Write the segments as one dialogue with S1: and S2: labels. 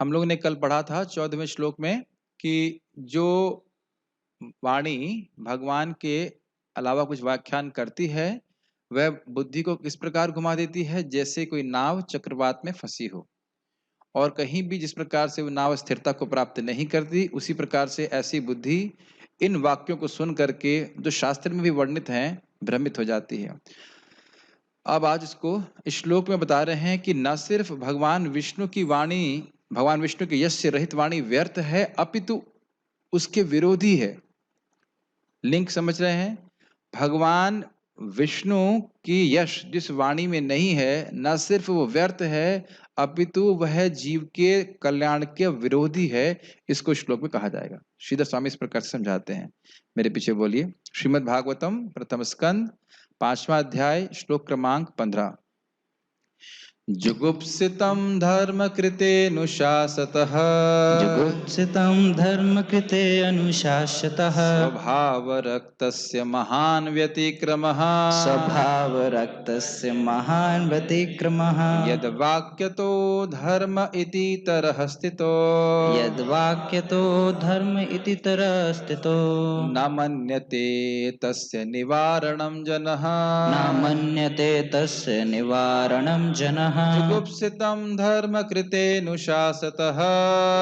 S1: हम लोगों ने कल पढ़ा था 14वें श्लोक में कि जो वाणी भगवान के अलावा कुछ व्याख्यान करती है वह बुद्धि को किस प्रकार घुमा देती है, जैसे कोई नाव चक्रवात में फंसी हो और कहीं भी जिस प्रकार से वो नाव स्थिरता को प्राप्त नहीं करती, उसी प्रकार से ऐसी बुद्धि इन वाक्यों को सुन करके जो शास्त्र में भी वर्णित हैं भ्रमित हो जाती है। अब आज इसको इस श्लोक में बता रहे हैं कि न सिर्फ भगवान विष्णु की वाणी, भगवान विष्णु की यश से रहित वाणी व्यर्थ है, अपितु उसके विरोधी है। लिंक समझ रहे हैं? भगवान विष्णु की यश जिस वाणी में नहीं है, न सिर्फ वो व्यर्थ है अपितु वह जीव के कल्याण के विरोधी है। इसको श्लोक में कहा जाएगा। श्रीधर स्वामी इस प्रकार से समझाते हैं, मेरे पीछे बोलिए। श्रीमद् भागवतम प्रथम स्कंद 5वां अध्याय श्लोक क्रमांक 15। जुगुप्सितं धर्म कृतेऽनुशासतः
S2: जुगुप्सितं धर्म कृते अनुशासतः
S1: स्वभावरक्तस्य महान् व्यतिक्रमः
S2: स्वभावरक्तस्य महान् व्यतिक्रमः
S1: यद्वाक्यतो धर्म इति तरः स्थितो
S2: यद्वाक्यतो धर्म इति तरः स्थितो
S1: न मन्यते तस्य निवारणं जनः
S2: न मन्यते तस्य निवारणं जनः
S1: जुगुप्सितं धर्म कृतेऽनुशासतः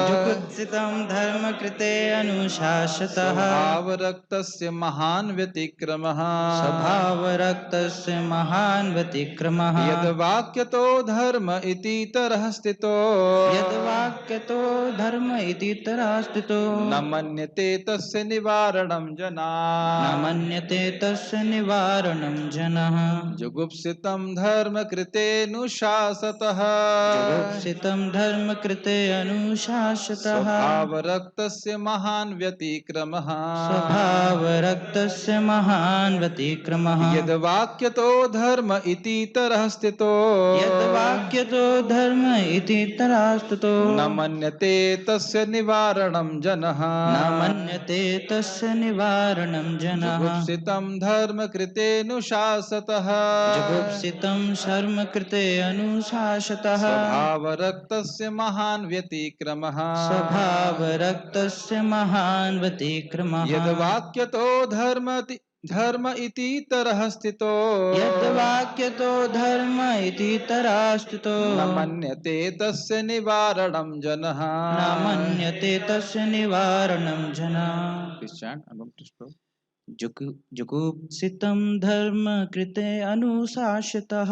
S2: जुगुप्सितं धर्म कृते अनुशासतः
S1: स्वभावरक्तस्य महान् व्यतिक्रमः
S2: स्वभावरक्तस्य महान् व्यतिक्रमः
S1: यद्वाक्यतो धर्म इति तरः स्थितो
S2: यद्वाक्यतो धर्म इति तरः स्थितो
S1: न मन्यते तस्य निवारणं
S2: न
S1: जनाः
S2: मन्यते तस्य निवारणं जनः
S1: जुगुप्सितं धर्म कृतेऽनुशासतः
S2: जुगुप्सितं धर्म कृते अनुशासतः
S1: स्वभावरक्तस्य महान् व्यतिक्रमः
S2: स्वभावरक्तस्य महान् व्यतिक्रमः
S1: यद्वाक्यतो धर्म इति तरः स्थितो
S2: यद्वाक्यतो धर्म इति तरः स्थितो
S1: न मन्यते तस्य निवारणं जनः
S2: न मन्यते तस्य निवारणं जनः
S1: जुगुप्सितं धर्म कृतेऽनुशासतः
S2: जुगुप्सितं धर्म कृते अनुशासतः
S1: स्वभावरक्तस्य महान् व्यतिक्रमः
S2: स्वभावरक्तस्य महान् व्यतिक्रमः
S1: यद्वाक्यतो धर्म इति तरः स्थितो
S2: यद्वाक्यतो धर्म इति तरः स्थितो
S1: न मन्यते तस्य निवारणं जनः
S2: न मन्यते तस्य निवारणं जनः जुगुप्सितं धर्म कृते अनुशासितः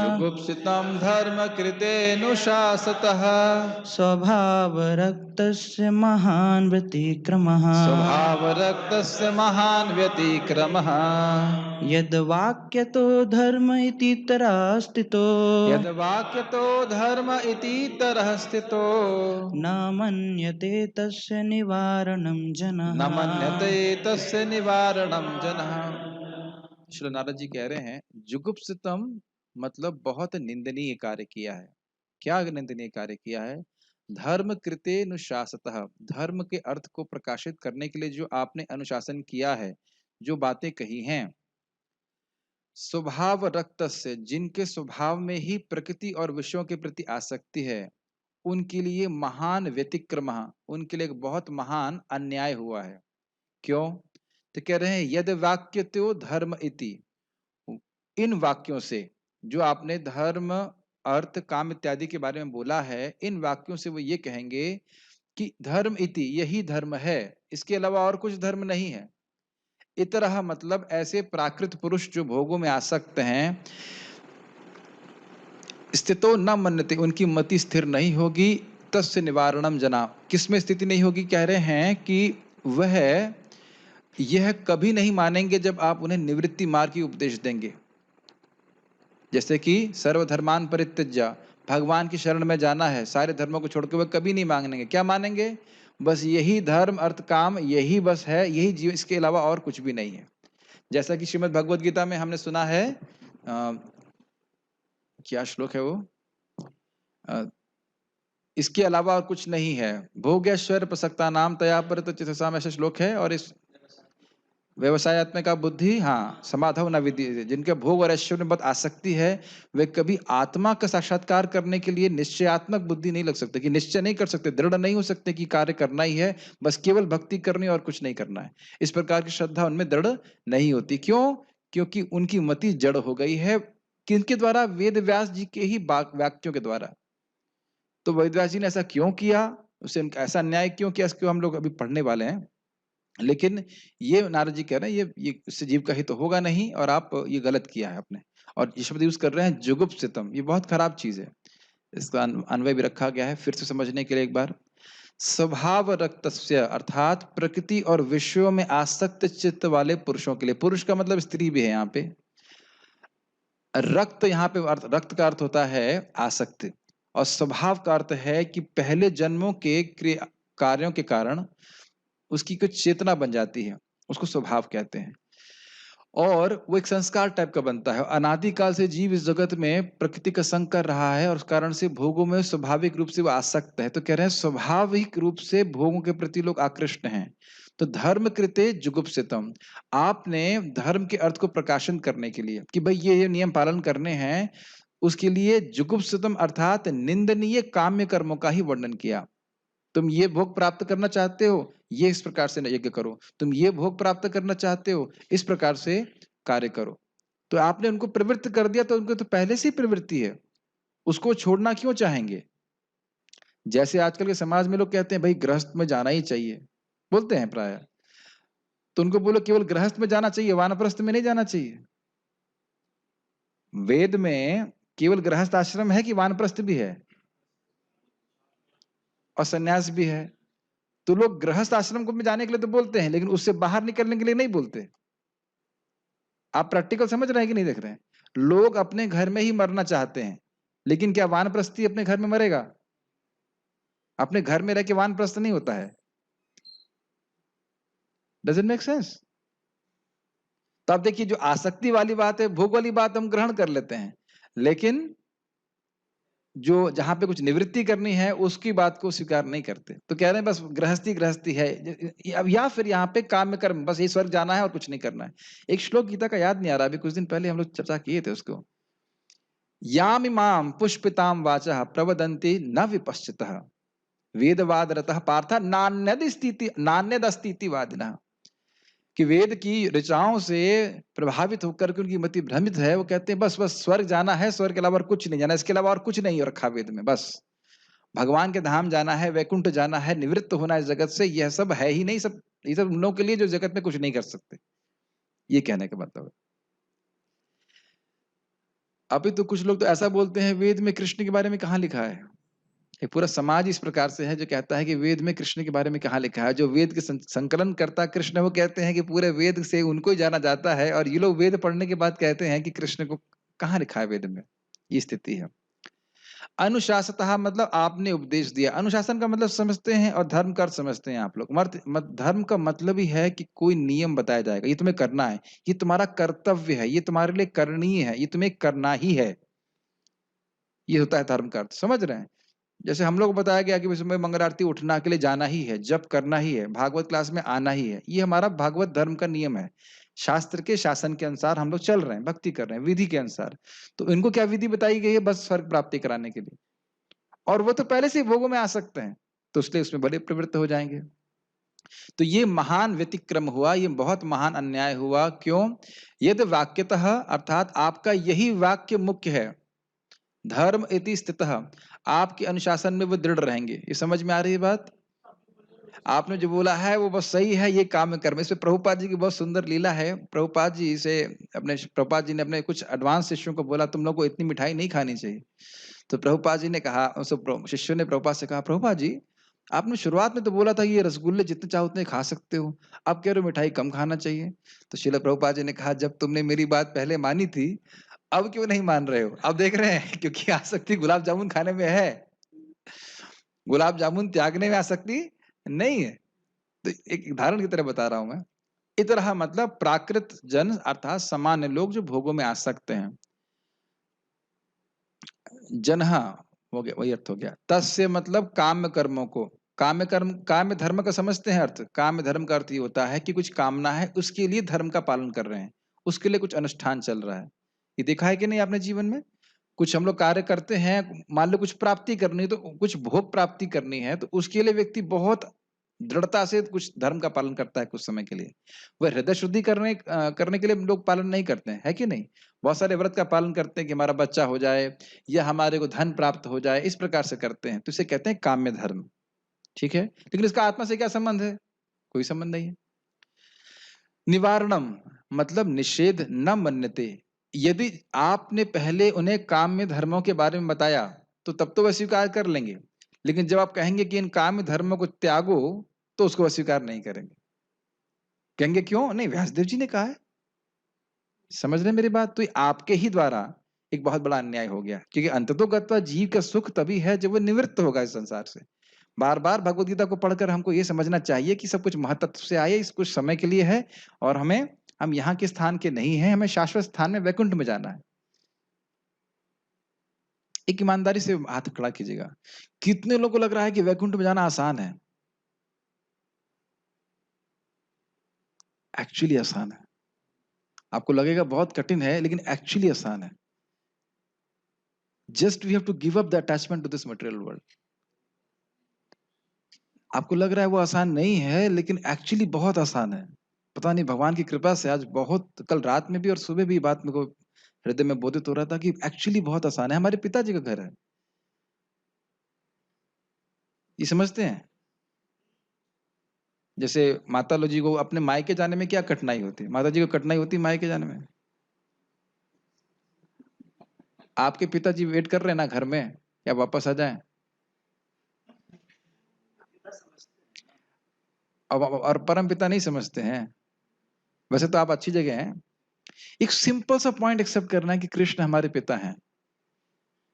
S1: जुगुप्सितं धर्म कृतेऽनुशासतः
S2: स्वभावरक्तस्य महान् व्यतिक्रमः
S1: स्वभावरक्तस्य महान् व्यतिक्रमः
S2: यद्वाक्यतो धर्म इति तरः स्थितो
S1: यद्वाक्यतो धर्म इति तरः स्थितो
S2: न मन्यते तस्य निवारणं जनः
S1: न मन्यते तस्य निवारणं जनः। श्री नारद जी कह रहे हैं जुगुप्सितम मतलब बहुत निंदनीय कार्य किया है। क्या निंदनीय कार्य किया है? धर्म कृते अनुशासतः, धर्म के अर्थ को प्रकाशित करने के लिए जो आपने अनुशासन किया है, जो बातें कही हैं। स्वभाव रक्तस्य, जिनके स्वभाव में ही प्रकृति और विषयों के प्रति आसक्ति है, उनके लिए महान व्यतिक्रम, उनके लिए एक बहुत महान अन्याय हुआ है। क्यों? तो कह रहे हैं यद वाक्यतो धर्म इति, इन वाक्यों से जो आपने धर्म अर्थ काम इत्यादि के बारे में बोला है, इन वाक्यों से वो ये कहेंगे कि धर्म इति यही धर्म है, इसके अलावा और कुछ धर्म नहीं है। इतरह मतलब ऐसे प्राकृत पुरुष जो भोगों में आसक्त हैं, स्थितो न मन्यते, उनकी मति स्थिर नहीं होगी। तस्य निवारणम जना, किसमें स्थिति नहीं होगी? कह रहे हैं कि वह यह कभी नहीं मानेंगे जब आप उन्हें निवृत्ति मार्ग की उपदेश देंगे। जैसे कि सर्वधर्मान परित्यज्य, भगवान की शरण में जाना है, सारे धर्मों को छोड़ के वह कभी नहीं मांगेंगे। क्या मानेंगे? बस यही धर्म अर्थ काम, यही बस है, यही जीवन, इसके अलावा और कुछ भी नहीं है। जैसा कि श्रीमद् भगवद गीता में हमने सुना है, क्या श्लोक है वो, इसके अलावा और कुछ नहीं है। भोगेश्वर प्रसक्ता नाम तया पर चित्तसाम, ऐसा श्लोक है। और इस व्यवसायत्मिका बुद्धि, हाँ, समाधौ न विद्यते। जिनके भोग और ऐश्वर्य में बहुत आसक्ति है, वे कभी आत्मा का साक्षात्कार करने के लिए निश्चयात्मक बुद्धि नहीं लग सकते, कि निश्चय नहीं कर सकते, दृढ़ नहीं हो सकते कि कार्य करना ही है, बस केवल भक्ति करनी और कुछ नहीं करना है। इस प्रकार की श्रद्धा उनमें दृढ़ नहीं होती। क्यों? क्योंकि उनकी मति जड़ हो गई है। किनके द्वारा? वेद व्यास जी के ही वाक्यों के द्वारा। तो वेद व्यास जी ने ऐसा क्यों किया? उसे ऐसा अन्याय क्यों किया? इसको हम लोग अभी पढ़ने वाले हैं। लेकिन ये नारद जी कह रहे हैं ये इससे जीव का हित तो होगा नहीं, और आप ये गलत किया है आपने। और ये शब्द यूज कर रहे हैं जुगुप्सितम, ये बहुत खराब चीज है। इसका अन्वय भी रखा गया है फिर से समझने के लिए एक बार। स्वभाव रक्तस्य अर्थात प्रकृति और विषयों में आसक्त चित्त वाले पुरुषों के लिए, पुरुष का मतलब स्त्री भी है यहाँ पे। रक्त यहाँ पे रक्त का अर्थ होता है आसक्ति, और स्वभाव का अर्थ है कि पहले जन्मों के कार्यों के कारण उसकी कुछ चेतना बन जाती है, उसको स्वभाव कहते हैं। और वो एक संस्कार टाइप का बनता है। अनादिकाल से जीव इस जगत में प्रकृति का संग कर रहा है, और उस कारण से भोगों में स्वाभाविक रूप से वो आसक्त है। तो कह रहे हैं स्वाभाविक रूप से भोगों के प्रति लोग आकृष्ट हैं। तो धर्म कृते जुगुप्सितम, आपने धर्म के अर्थ को प्रकाशन करने के लिए कि भाई ये नियम पालन करने हैं, उसके लिए जुगुप्सितम अर्थात निंदनीय काम्य कर्मों का ही वर्णन किया। तुम ये भोग प्राप्त करना चाहते हो, ये इस प्रकार से यज्ञ करो। तुम ये भोग प्राप्त करना चाहते हो, इस प्रकार से कार्य करो। तो आपने उनको प्रवृत्त कर दिया, तो उनको तो पहले से ही प्रवृत्ति है, उसको छोड़ना क्यों चाहेंगे? जैसे आजकल के समाज में लोग कहते हैं भाई गृहस्थ में जाना ही चाहिए, बोलते हैं प्राय। तो उनको बोलो केवल गृहस्थ में जाना चाहिए, वानप्रस्थ में नहीं जाना चाहिए। वेद में केवल गृहस्थ आश्रम है कि वानप्रस्थ भी है और सन्यास भी है? तो लोग गृहस्थ आश्रम को में जाने के लिए तो बोलते हैं, लेकिन उससे बाहर निकलने के लिए नहीं बोलते। आप प्रैक्टिकल समझ रहे हैं कि नहीं देख रहे हैं? लोग अपने घर में ही मरना चाहते हैं, लेकिन क्या वानप्रस्थी अपने घर में मरेगा? अपने घर में रह के वानप्रस्थ नहीं होता है। Doesn't make sense. तो आप देखिए, जो आसक्ति वाली बात है, भोग वाली बात हम ग्रहण कर लेते हैं, लेकिन जो जहां पे कुछ निवृत्ति करनी है उसकी बात को स्वीकार नहीं करते। तो कह रहे हैं बस गृहस्थी गृहस्थी है, अब या फिर यहाँ पे काम्य कर्म, बस ये स्वर्ग जाना है और कुछ नहीं करना है। एक श्लोक गीता का याद नहीं आ रहा, अभी कुछ दिन पहले हम लोग चर्चा किए थे उसको। याम इमाम पुष्पिताम वाचा प्रवदंती न विपश्चितः वेदवाद रतः पार्थ नान्यदस्तीति वादिनः। कि वेद की ऋचाओं से प्रभावित होकर के उनकी मति भ्रमित है, वो कहते हैं बस बस स्वर्ग जाना है, स्वर्ग के अलावा और कुछ नहीं जाना, इसके अलावा और कुछ नहीं रखा वेद में। बस भगवान के धाम जाना है, वैकुंठ जाना है, निवृत्त होना है जगत से, यह सब है ही नहीं। सब ये सब उन लोगों के लिए जो जगत में कुछ नहीं कर सकते, ये कहने का मतलब है। अभी तो कुछ लोग तो ऐसा बोलते हैं वेद में कृष्ण के बारे में कहाँ लिखा है। ये पूरा समाज इस प्रकार से है जो कहता है कि वेद में कृष्ण के बारे में कहाँ लिखा है। जो वेद के संकलन करता कृष्ण, वो कहते हैं कि पूरे वेद से उनको ही जाना जाता है, और ये लोग वेद पढ़ने के बाद कहते हैं कि कृष्ण को कहाँ लिखा है वेद में। ये स्थिति है। अनुशासतः मतलब आपने उपदेश दिया। अनुशासन का मतलब समझते हैं, और धर्म का अर्थ समझते हैं आप लोग। धर्म का मतलब ही है कि कोई नियम बताया जाएगा, ये तुम्हें करना है, ये तुम्हारा कर्तव्य है, ये तुम्हारे लिए करणीय है, ये तुम्हें करना ही है। ये होता है धर्म का अर्थ, समझ रहे हैं? जैसे हम लोग को बताया गया कि सुबह मंगल आरती उठना के लिए जाना ही है, जप करना ही है, भागवत क्लास में आना ही है। ये हमारा भागवत धर्म का नियम है। शास्त्र के शासन के अनुसार हम लोग चल रहे हैं, भक्ति कर रहे हैं विधि के अनुसार। तो इनको क्या विधि बताई गई है? बस स्वर्ग प्राप्ति कराने के लिए। और वो तो पहले से ही भोगों में आ सकते हैं, तो इसलिए उसमें बड़े प्रवृत्त हो जाएंगे। तो ये महान व्यतिक्रम हुआ, ये बहुत महान अन्याय हुआ। क्यों? यदि वाक्यतः अर्थात आपका यही वाक्य मुख्य है, धर्म इति स्थितः, आपके अनुशासन में वो दृढ़ रहेंगे। ये समझ में आ रही है बात? आपने जो बोला है वो बस सही है, ये काम कर्म। इसमें प्रभुपाद जी की बहुत सुंदर लीला है। प्रभुपाद जी ने अपने कुछ एडवांस शिष्यों को बोला तुम लोग को इतनी मिठाई नहीं खानी चाहिए। तो प्रभुपाद जी ने कहा, शिष्यों ने प्रभुपाद से कहा, प्रभुपाद जी आपने शुरुआत में तो बोला था ये रसगुल्ले जितने चाहो उतने खा सकते हो, अब कह रहे हो मिठाई कम खाना चाहिए। तो श्रील प्रभुपाद जी ने कहा, जब तुमने मेरी बात पहले मानी थी, अब क्यों नहीं मान रहे हो? अब देख रहे हैं क्योंकि आसक्ति गुलाब जामुन खाने में है, गुलाब जामुन त्यागने में आसक्ति नहीं है। तो एक उदाहरण की तरह बता रहा हूं मैं। इतरह मतलब प्राकृत जन अर्थात सामान्य लोग जो भोगों में आसक्त हैं। जनहा हो गया, वही अर्थ हो गया। तस्य मतलब काम्य कर्मों को, काम्य कर्म, काम्य धर्म का समझते हैं अर्थ? काम्य धर्म का अर्थ ये होता है कि कुछ कामना है, उसके लिए धर्म का पालन कर रहे हैं, उसके लिए कुछ अनुष्ठान चल रहा है। ये देखा है कि नहीं आपने जीवन में? कुछ हम लोग कार्य करते हैं, मान लो कुछ प्राप्ति करनी है, तो कुछ भोग प्राप्ति करनी है, तो उसके लिए व्यक्ति बहुत दृढ़ता से कुछ धर्म का पालन करता है कुछ समय के लिए। वह हृदय शुद्धि करने के लिए लोग पालन नहीं करते हैं, है कि नहीं? बहुत सारे व्रत का पालन करते हैं कि हमारा बच्चा हो जाए या हमारे को धन प्राप्त हो जाए, इस प्रकार से करते हैं, तो इसे कहते हैं काम्य धर्म, ठीक है? लेकिन इसका आत्मा से क्या संबंध है? कोई संबंध नहीं है। निवारणम मतलब निषेध न मन्यते। यदि आपने पहले उन्हें काम्य धर्मों के बारे में बताया, तो तब तो वह स्वीकार कर लेंगे। लेकिन जब आप कहेंगे कि इन काम्य धर्मों को त्यागो, तो उसको वह स्वीकार नहीं करेंगे। कहेंगे क्यों? नहीं, व्यासदेव जी ने कहा है। समझ रहे हैं मेरी बात? तो ये आपके ही द्वारा एक बहुत बड़ा अन्याय हो गया, क्योंकि अंततोगत्वा जीव का सुख तभी है जब वो निवृत्त होगा इस संसार से। बार-बार भगवद गीता को पढ़कर हमको ये समझना चाहिए कि सब कुछ महतत्व से आए, इस कुछ समय के लिए है और हम यहाँ के स्थान के नहीं हैं, हमें शाश्वत स्थान में वैकुंठ में जाना है। एक ईमानदारी से हाथ खड़ा कीजिएगा। कितने लोगों को लग रहा है कि वैकुंठ में जाना आसान है? एक्चुअली आसान है। आपको लगेगा बहुत कठिन है, लेकिन एक्चुअली आसान है। Just we have to give up the attachment to this material world. आपको लग रहा है वो आसान नहीं है, लेकिन एक्चुअली बहुत आसान है। पता नहीं भगवान की कृपा से आज बहुत, कल रात में भी और सुबह भी ये बात मेरे को हृदय में बोधित हो रहा था कि एक्चुअली बहुत आसान है। हमारे पिताजी का घर है। ये समझते हैं? जैसे माता लो जी को अपने मायके जाने में क्या कठिनाई होती है? माता जी को कठिनाई होती है मायके जाने में? आपके पिताजी वेट कर रहे हैं ना घर में, या वापस आ जाएं? और परम पिता नहीं समझते हैं? वैसे तो आप अच्छी जगह हैं। एक सिंपल सा पॉइंट एक्सेप्ट करना है कि कृष्ण हमारे पिता हैं।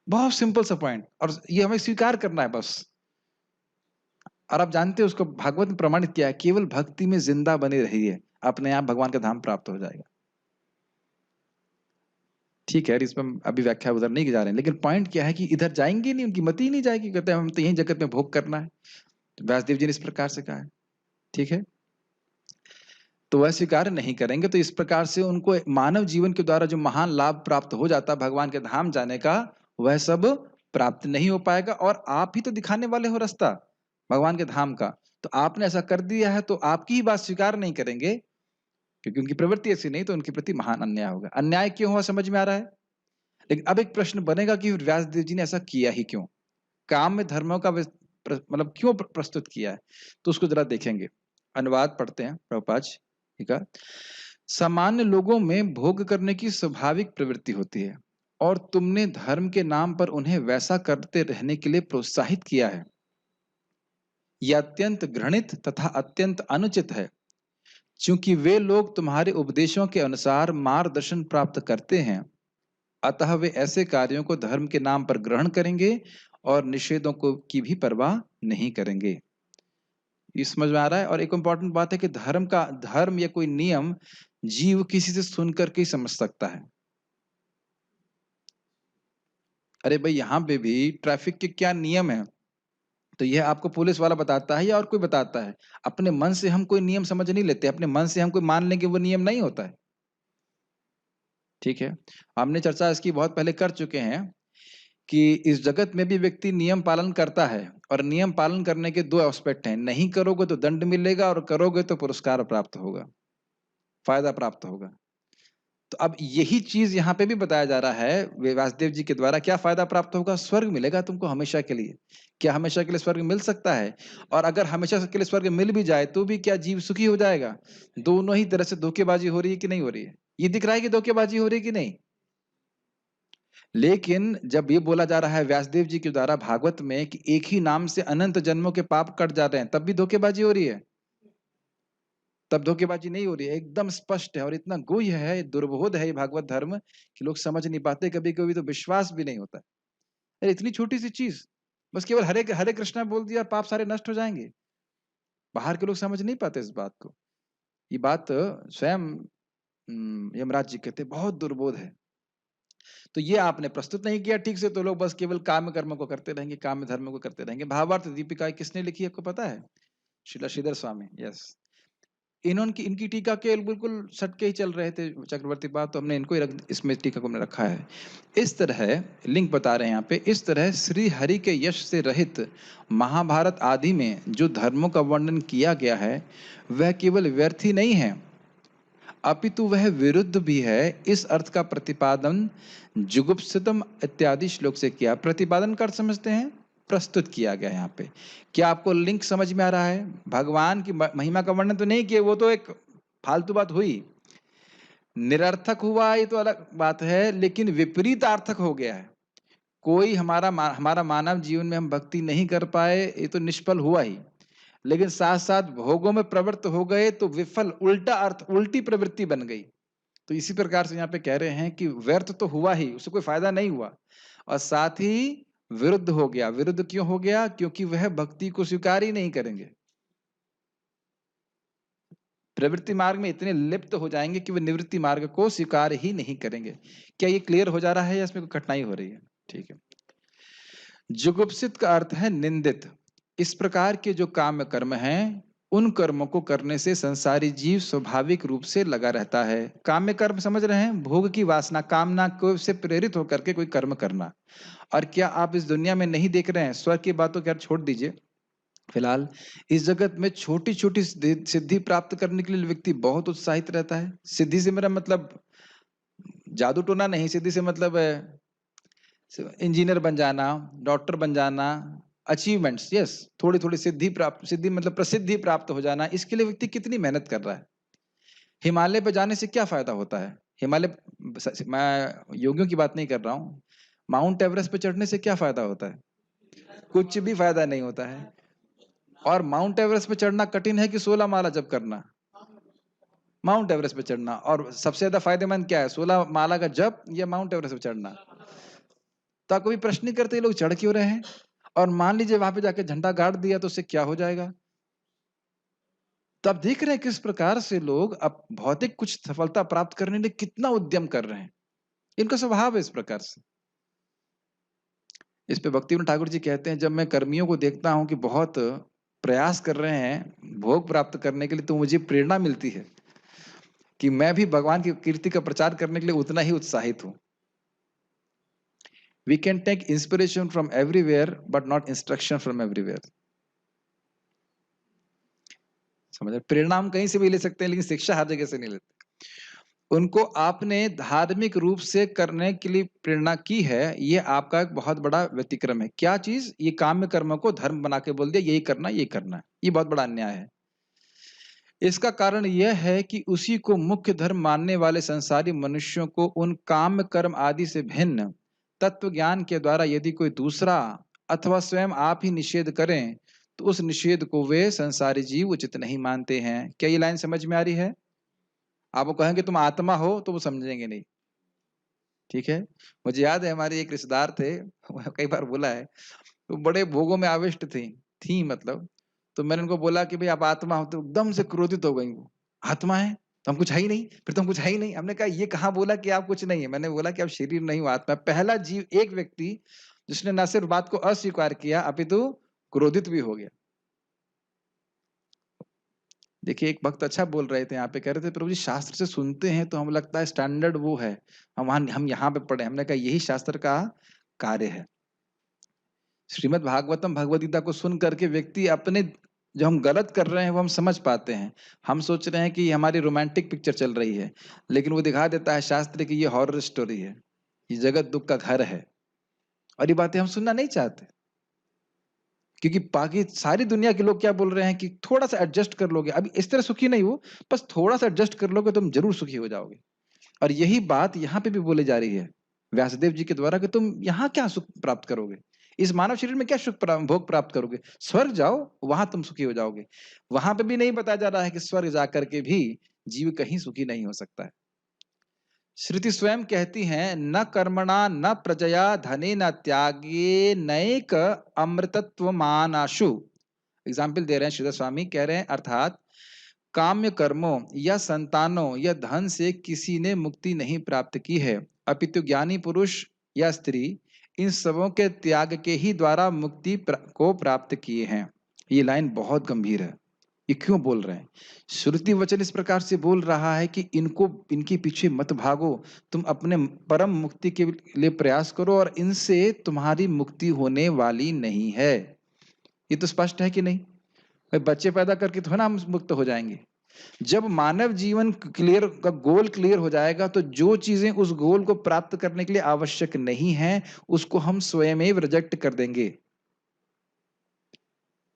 S1: बहुत सिंपल सा पॉइंट, और ये हमें स्वीकार करना है बस। और आप जानते हैं उसको भागवत में प्रमाणित किया है, केवल भक्ति में जिंदा बने रहिए, अपने आप भगवान का धाम प्राप्त हो जाएगा। ठीक है, इस पर हम अभी व्याख्या उधर नहीं जा रहे हैं, लेकिन पॉइंट क्या है कि इधर जाएंगे नहीं, उनकी मति ही नहीं जाएगी, कहते हैं हम तो यही जगत में भोग करना है। तो व्यासदेव जी ने इस प्रकार से कहा है, ठीक है? तो वह स्वीकार नहीं करेंगे, तो इस प्रकार से उनको मानव जीवन के द्वारा जो महान लाभ प्राप्त हो जाता है भगवान के धाम जाने का, वह सब प्राप्त नहीं हो पाएगा। और आप ही तो दिखाने वाले हो रास्ता भगवान के धाम का, तो आपने ऐसा कर दिया है, तो आपकी ही बात स्वीकार नहीं करेंगे, क्योंकि उनकी प्रवृत्ति ऐसी नहीं, तो उनके प्रति महान अन्याय होगा। अन्याय क्यों हुआ समझ में आ रहा है? लेकिन अब एक प्रश्न बनेगा कि व्यासदेव जी ने ऐसा किया ही क्यों? काम में धर्मों का मतलब क्यों प्रस्तुत किया है? तो उसको जरा देखेंगे। अनुवाद पढ़ते हैं प्रभुपाद जी, ठीक है? सामान्य लोगों में भोग करने की स्वाभाविक प्रवृत्ति होती है, और तुमने धर्म के नाम पर उन्हें वैसा करते रहने के लिए प्रोत्साहित किया है। यह अत्यंत घृणित तथा अत्यंत अनुचित है, क्योंकि वे लोग तुम्हारे उपदेशों के अनुसार मार्गदर्शन प्राप्त करते हैं, अतः वे ऐसे कार्यों को धर्म के नाम पर ग्रहण करेंगे और निषेधों को की भी परवाह नहीं करेंगे। ये समझ में आ रहा है? और एक इम्पॉर्टेंट बात है कि धर्म या कोई नियम जीव किसी से सुन करके ही समझ सकता है। अरे भाई, यहाँ पे भी ट्रैफिक के क्या नियम है, तो यह आपको पुलिस वाला बताता है या और कोई बताता है? अपने मन से हम कोई नियम समझ नहीं लेते, अपने मन से हम कोई मान लें कि वो नियम नहीं होता है। ठीक है, हमने चर्चा इसकी बहुत पहले कर चुके हैं कि इस जगत में भी व्यक्ति नियम पालन करता है, और नियम पालन करने के दो एस्पेक्ट हैं, नहीं करोगे तो दंड मिलेगा और करोगे तो पुरस्कार प्राप्त होगा, फायदा प्राप्त होगा। तो अब यही चीज यहाँ पे भी बताया जा रहा है व्यासदेव जी के द्वारा, क्या फायदा प्राप्त होगा? स्वर्ग मिलेगा तुमको हमेशा के लिए। क्या हमेशा के लिए स्वर्ग मिल सकता है? और अगर हमेशा के लिए स्वर्ग मिल भी जाए तो भी क्या जीव सुखी हो जाएगा? दोनों ही तरह से धोखेबाजी हो रही है कि नहीं हो रही है? ये दिख रहा है कि धोखेबाजी हो रही है कि नहीं? लेकिन जब ये बोला जा रहा है व्यासदेव जी के द्वारा भागवत में कि एक ही नाम से अनंत जन्मों के पाप कट जा रहे हैं, तब भी धोखेबाजी हो रही है? तब धोखेबाजी नहीं हो रही है, एकदम स्पष्ट है, और इतना गुह्य है, दुर्बोध है ये भागवत धर्म कि लोग समझ नहीं पाते, कभी-कभी तो विश्वास भी नहीं होता है। अरे इतनी छोटी सी चीज, बस केवल हरे हरे कृष्णा बोल दिया, पाप सारे नष्ट हो जाएंगे। बाहर के लोग समझ नहीं पाते इस बात को। ये बात स्वयं यमराज जी कहते बहुत दुर्बोध है। तो ये आपने प्रस्तुत नहीं किया ठीक से, तो लोग बस केवल काम कर्म को करते रहेंगे, काम धर्म को करते रहेंगे। भावार्थ दीपिका किसने लिखी है आपको पता है? श्रीला श्रीधर स्वामी, यस। इनकी टीका के बिल्कुल सटके ही चल रहे थे चक्रवर्ती पाद, तो हमने इनको ही इसमें टीका को हमने रखा है। इस तरह लिंक बता रहे हैं यहाँ पे, इस तरह श्री हरि के यश से रहित महाभारत आदि में जो धर्मों का वर्णन किया गया है वह केवल व्यर्थ ही नहीं है, अपितु वह विरुद्ध भी है। इस अर्थ का प्रतिपादन जुगुप्सितम इत्यादि श्लोक से किया। प्रतिपादन कर समझते हैं, प्रस्तुत किया गया यहाँ पे। क्या आपको लिंक समझ में आ रहा है? भगवान की महिमा का वर्णन तो नहीं किया, वो तो एक फालतू बात हुई, निरर्थक हुआ ये तो अलग बात है, लेकिन विपरीत अर्थक हो गया है। कोई हमारा मानव जीवन में हम भक्ति नहीं कर पाए, ये तो निष्फल हुआ ही, लेकिन साथ साथ भोगों में प्रवृत्त हो गए तो विफल, उल्टा अर्थ, उल्टी प्रवृत्ति बन गई। तो इसी प्रकार से यहाँ पे कह रहे हैं कि व्यर्थ तो हुआ ही, उससे कोई फायदा नहीं हुआ, और साथ ही विरुद्ध हो गया। विरुद्ध क्यों हो गया? क्योंकि वह भक्ति को स्वीकार ही नहीं करेंगे, प्रवृत्ति मार्ग में इतने लिप्त हो जाएंगे कि वे निवृत्ति मार्ग को स्वीकार ही नहीं करेंगे। क्या ये क्लियर हो जा रहा है या इसमें कोई कठिनाई हो रही है? ठीक है। जुगुप्सित का अर्थ है निंदित। इस प्रकार के जो काम कर्म हैं, उन कर्मों को करने से संसारी जीव स्वाभाविक रूप से लगा रहता है। काम्य कर्म समझ रहे हैं? भोग की वासना, कामना को से प्रेरित होकर के कोई कर्म करना। और क्या आप इस दुनिया में नहीं देख रहे हैं? स्वर्ग की बातों को छोड़ दीजिए, फिलहाल इस जगत में छोटी छोटी सिद्धि प्राप्त करने के लिए व्यक्ति बहुत उत्साहित रहता है। सिद्धि से मेरा मतलब जादू टोना नहीं, सिद्धि से मतलब इंजीनियर बन जाना, डॉक्टर बन जाना, अचीवमेंट्स, यस, थोड़ी थोड़ी सिद्धि मतलब प्रसिद्धि प्राप्त हो जाना। इसके लिए व्यक्ति कितनी मेहनत कर रहा है। हिमालय पर जाने से क्या फायदा होता है? हिमालय, मैं योगियों की बात नहीं कर रहा हूँ, माउंट एवरेस्ट पर चढ़ने से क्या फायदा होता है? कुछ भी फायदा नहीं होता है। और माउंट एवरेस्ट पे चढ़ना कठिन है कि 16 माला जप करना? माउंट एवरेस्ट पे चढ़ना। और सबसे ज्यादा फायदेमंद क्या है, 16 माला का जप या माउंट एवरेस्ट पे चढ़ना? तो आप कभी प्रश्न नहीं करते ये लोग चढ़ क्यों रहे हैं? और मान लीजिए वहां पे जाके झंडा गाड़ दिया तो उससे क्या हो जाएगा? तो आप देख रहे हैं किस प्रकार से लोग अब भौतिक कुछ सफलता प्राप्त करने के लिए कितना उद्यम कर रहे हैं। इनका स्वभाव है इस प्रकार से। इस पे भक्तिविनोद ठाकुर जी कहते हैं, जब मैं कर्मियों को देखता हूं कि बहुत प्रयास कर रहे हैं भोग प्राप्त करने के लिए, तो मुझे प्रेरणा मिलती है कि मैं भी भगवान की कीर्ति का प्रचार करने के लिए उतना ही उत्साहित हूं। We can take inspiration from everywhere, but not instruction from everywhere. समझ रहे? प्रेरणा हम कहीं से भी ले सकते हैं, लेकिन शिक्षा हर जगह से नहीं लेते। उनको आपने धार्मिक रूप से करने के लिए प्रेरणा की है, ये आपका एक बहुत बड़ा व्यतिक्रम है। क्या चीज? ये काम्य कर्म को धर्म बना के बोल दिया, यही करना, ये करना है। ये बहुत बड़ा अन्याय है। इसका कारण यह है कि उसी को मुख्य धर्म मानने वाले संसारी मनुष्यों को उन काम कर्म आदि से भिन्न तत्व ज्ञान के द्वारा यदि कोई दूसरा अथवा स्वयं आप ही निषेध करें, तो उस निषेध को वे संसारी जीव उचित नहीं मानते हैं। क्या ये लाइन समझ में आ रही है? आप वो कहेंगे तुम आत्मा हो तो वो समझेंगे नहीं। ठीक है। मुझे याद है हमारे एक रिश्तेदार थे, कई बार बोला है, तो बड़े भोगों में आविष्ट थी मतलब। तो मैंने उनको बोला कि भाई आप आत्मा हो, तो एकदम से क्रोधित हो गई वो। आत्मा है तो हम कुछ है ही नहीं, फिर तो हम कुछ है ही नहीं। हमने कहा ये कहाँ बोला कि आप कुछ नहीं है? मैंने बोला कि आप शरीर नहीं हो, आत्मा। पहला जीव, एक व्यक्ति जिसने न सिर्फ बात को अस्वीकार किया अपितु क्रोधित भी हो गया। देखिए एक भक्त अच्छा बोल रहे थे यहाँ पे, कह रहे थे प्रभु जी शास्त्र से सुनते हैं तो हम लगता है स्टैंडर्ड वो है, हम यहाँ पे पढ़े। हमने कहा यही शास्त्र का कार्य है। श्रीमद् भागवतम भगवद गीता को सुन करके व्यक्ति अपने जो हम गलत कर रहे हैं वो हम समझ पाते हैं। हम सोच रहे हैं कि हमारी रोमांटिक पिक्चर चल रही है, लेकिन वो दिखा देता है शास्त्र की ये हॉरर स्टोरी है, ये जगत दुख का घर है। और ये बातें हम सुनना नहीं चाहते, क्योंकि बाकी सारी दुनिया के लोग क्या बोल रहे हैं कि थोड़ा सा एडजस्ट कर लोगे, अभी इस तरह सुखी नहीं हो, बस थोड़ा सा एडजस्ट कर लोगे तुम जरूर सुखी हो जाओगे। और यही बात यहाँ पे भी बोली जा रही है व्यासदेव जी के द्वारा कि तुम यहाँ क्या सुख प्राप्त करोगे, इस मानव शरीर में क्या भोग प्राप्त करोगे? स्वर्ग जाओ, वहां तुम सुखी हो जाओगे। वहां पे भी नहीं बताया जा रहा है कि स्वर्ग जाकर के भी जीव कहीं सुखी नहीं हो सकता है। श्रुति स्वयं कहती है, न कर्मणा न प्रजया धने न त्यागे नैक अमृतत्व मानाशु। एग्जाम्पल दे रहे हैं श्रीधर स्वामी, कह रहे हैं अर्थात काम्य कर्मों या संतानों या धन से किसी ने मुक्ति नहीं प्राप्त की है, अपितु ज्ञानी पुरुष या स्त्री इन सबों के त्याग के ही द्वारा मुक्ति को प्राप्त किए हैं। ये लाइन बहुत गंभीर है। ये क्यों बोल रहे हैं? श्रुति वचन इस प्रकार से बोल रहा है कि इनको, इनके पीछे मत भागो, तुम अपने परम मुक्ति के लिए प्रयास करो और इनसे तुम्हारी मुक्ति होने वाली नहीं है। ये तो स्पष्ट है कि नहीं? भाई बच्चे पैदा करके थोड़ा हम मुक्त हो जाएंगे। जब मानव जीवन क्लियर का गोल क्लियर हो जाएगा तो जो चीजें उस गोल को प्राप्त करने के लिए आवश्यक नहीं है उसको हम स्वयं ही रिजेक्ट कर देंगे।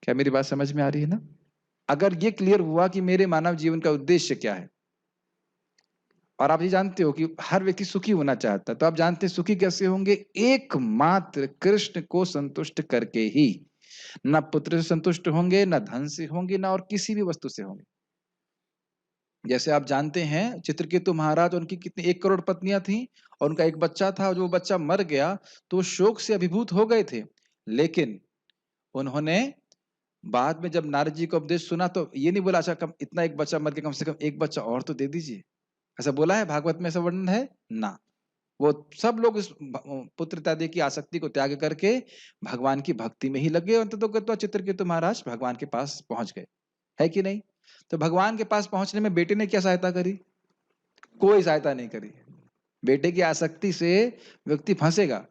S1: क्या मेरी बात समझ में आ रही है ना? अगर ये क्लियर हुआ कि मेरे मानव जीवन का उद्देश्य क्या है, और आप ये जानते हो कि हर व्यक्ति सुखी होना चाहता है, तो आप जानते हैं सुखी कैसे होंगे? एकमात्र कृष्ण को संतुष्ट करके ही। ना पुत्र से संतुष्ट होंगे, ना धन से होंगे, ना और किसी भी वस्तु से होंगे। जैसे आप जानते हैं चित्रकेतु महाराज, उनकी कितनी 1 करोड़ पत्नियां थीं और उनका एक बच्चा था, जो बच्चा मर गया तो वो शोक से अभिभूत हो गए थे। लेकिन उन्होंने बाद में जब नारद जी का उपदेश सुना तो ये नहीं बोला अच्छा कम इतना एक बच्चा मर गया, कम से कम एक बच्चा और तो दे दीजिए। ऐसा बोला है भागवत में? ऐसा वर्णन है ना? वो सब लोग इस पुत्र इत्यादि की आसक्ति को त्याग करके भगवान की भक्ति में ही लगे और तो चित्रकेतु महाराज भगवान के पास पहुंच गए, है कि नहीं? तो भगवान के पास पहुंचने में बेटे ने क्या सहायता करी? कोई सहायता नहीं करी। बेटे की आसक्ति से व्यक्ति फंसेगा,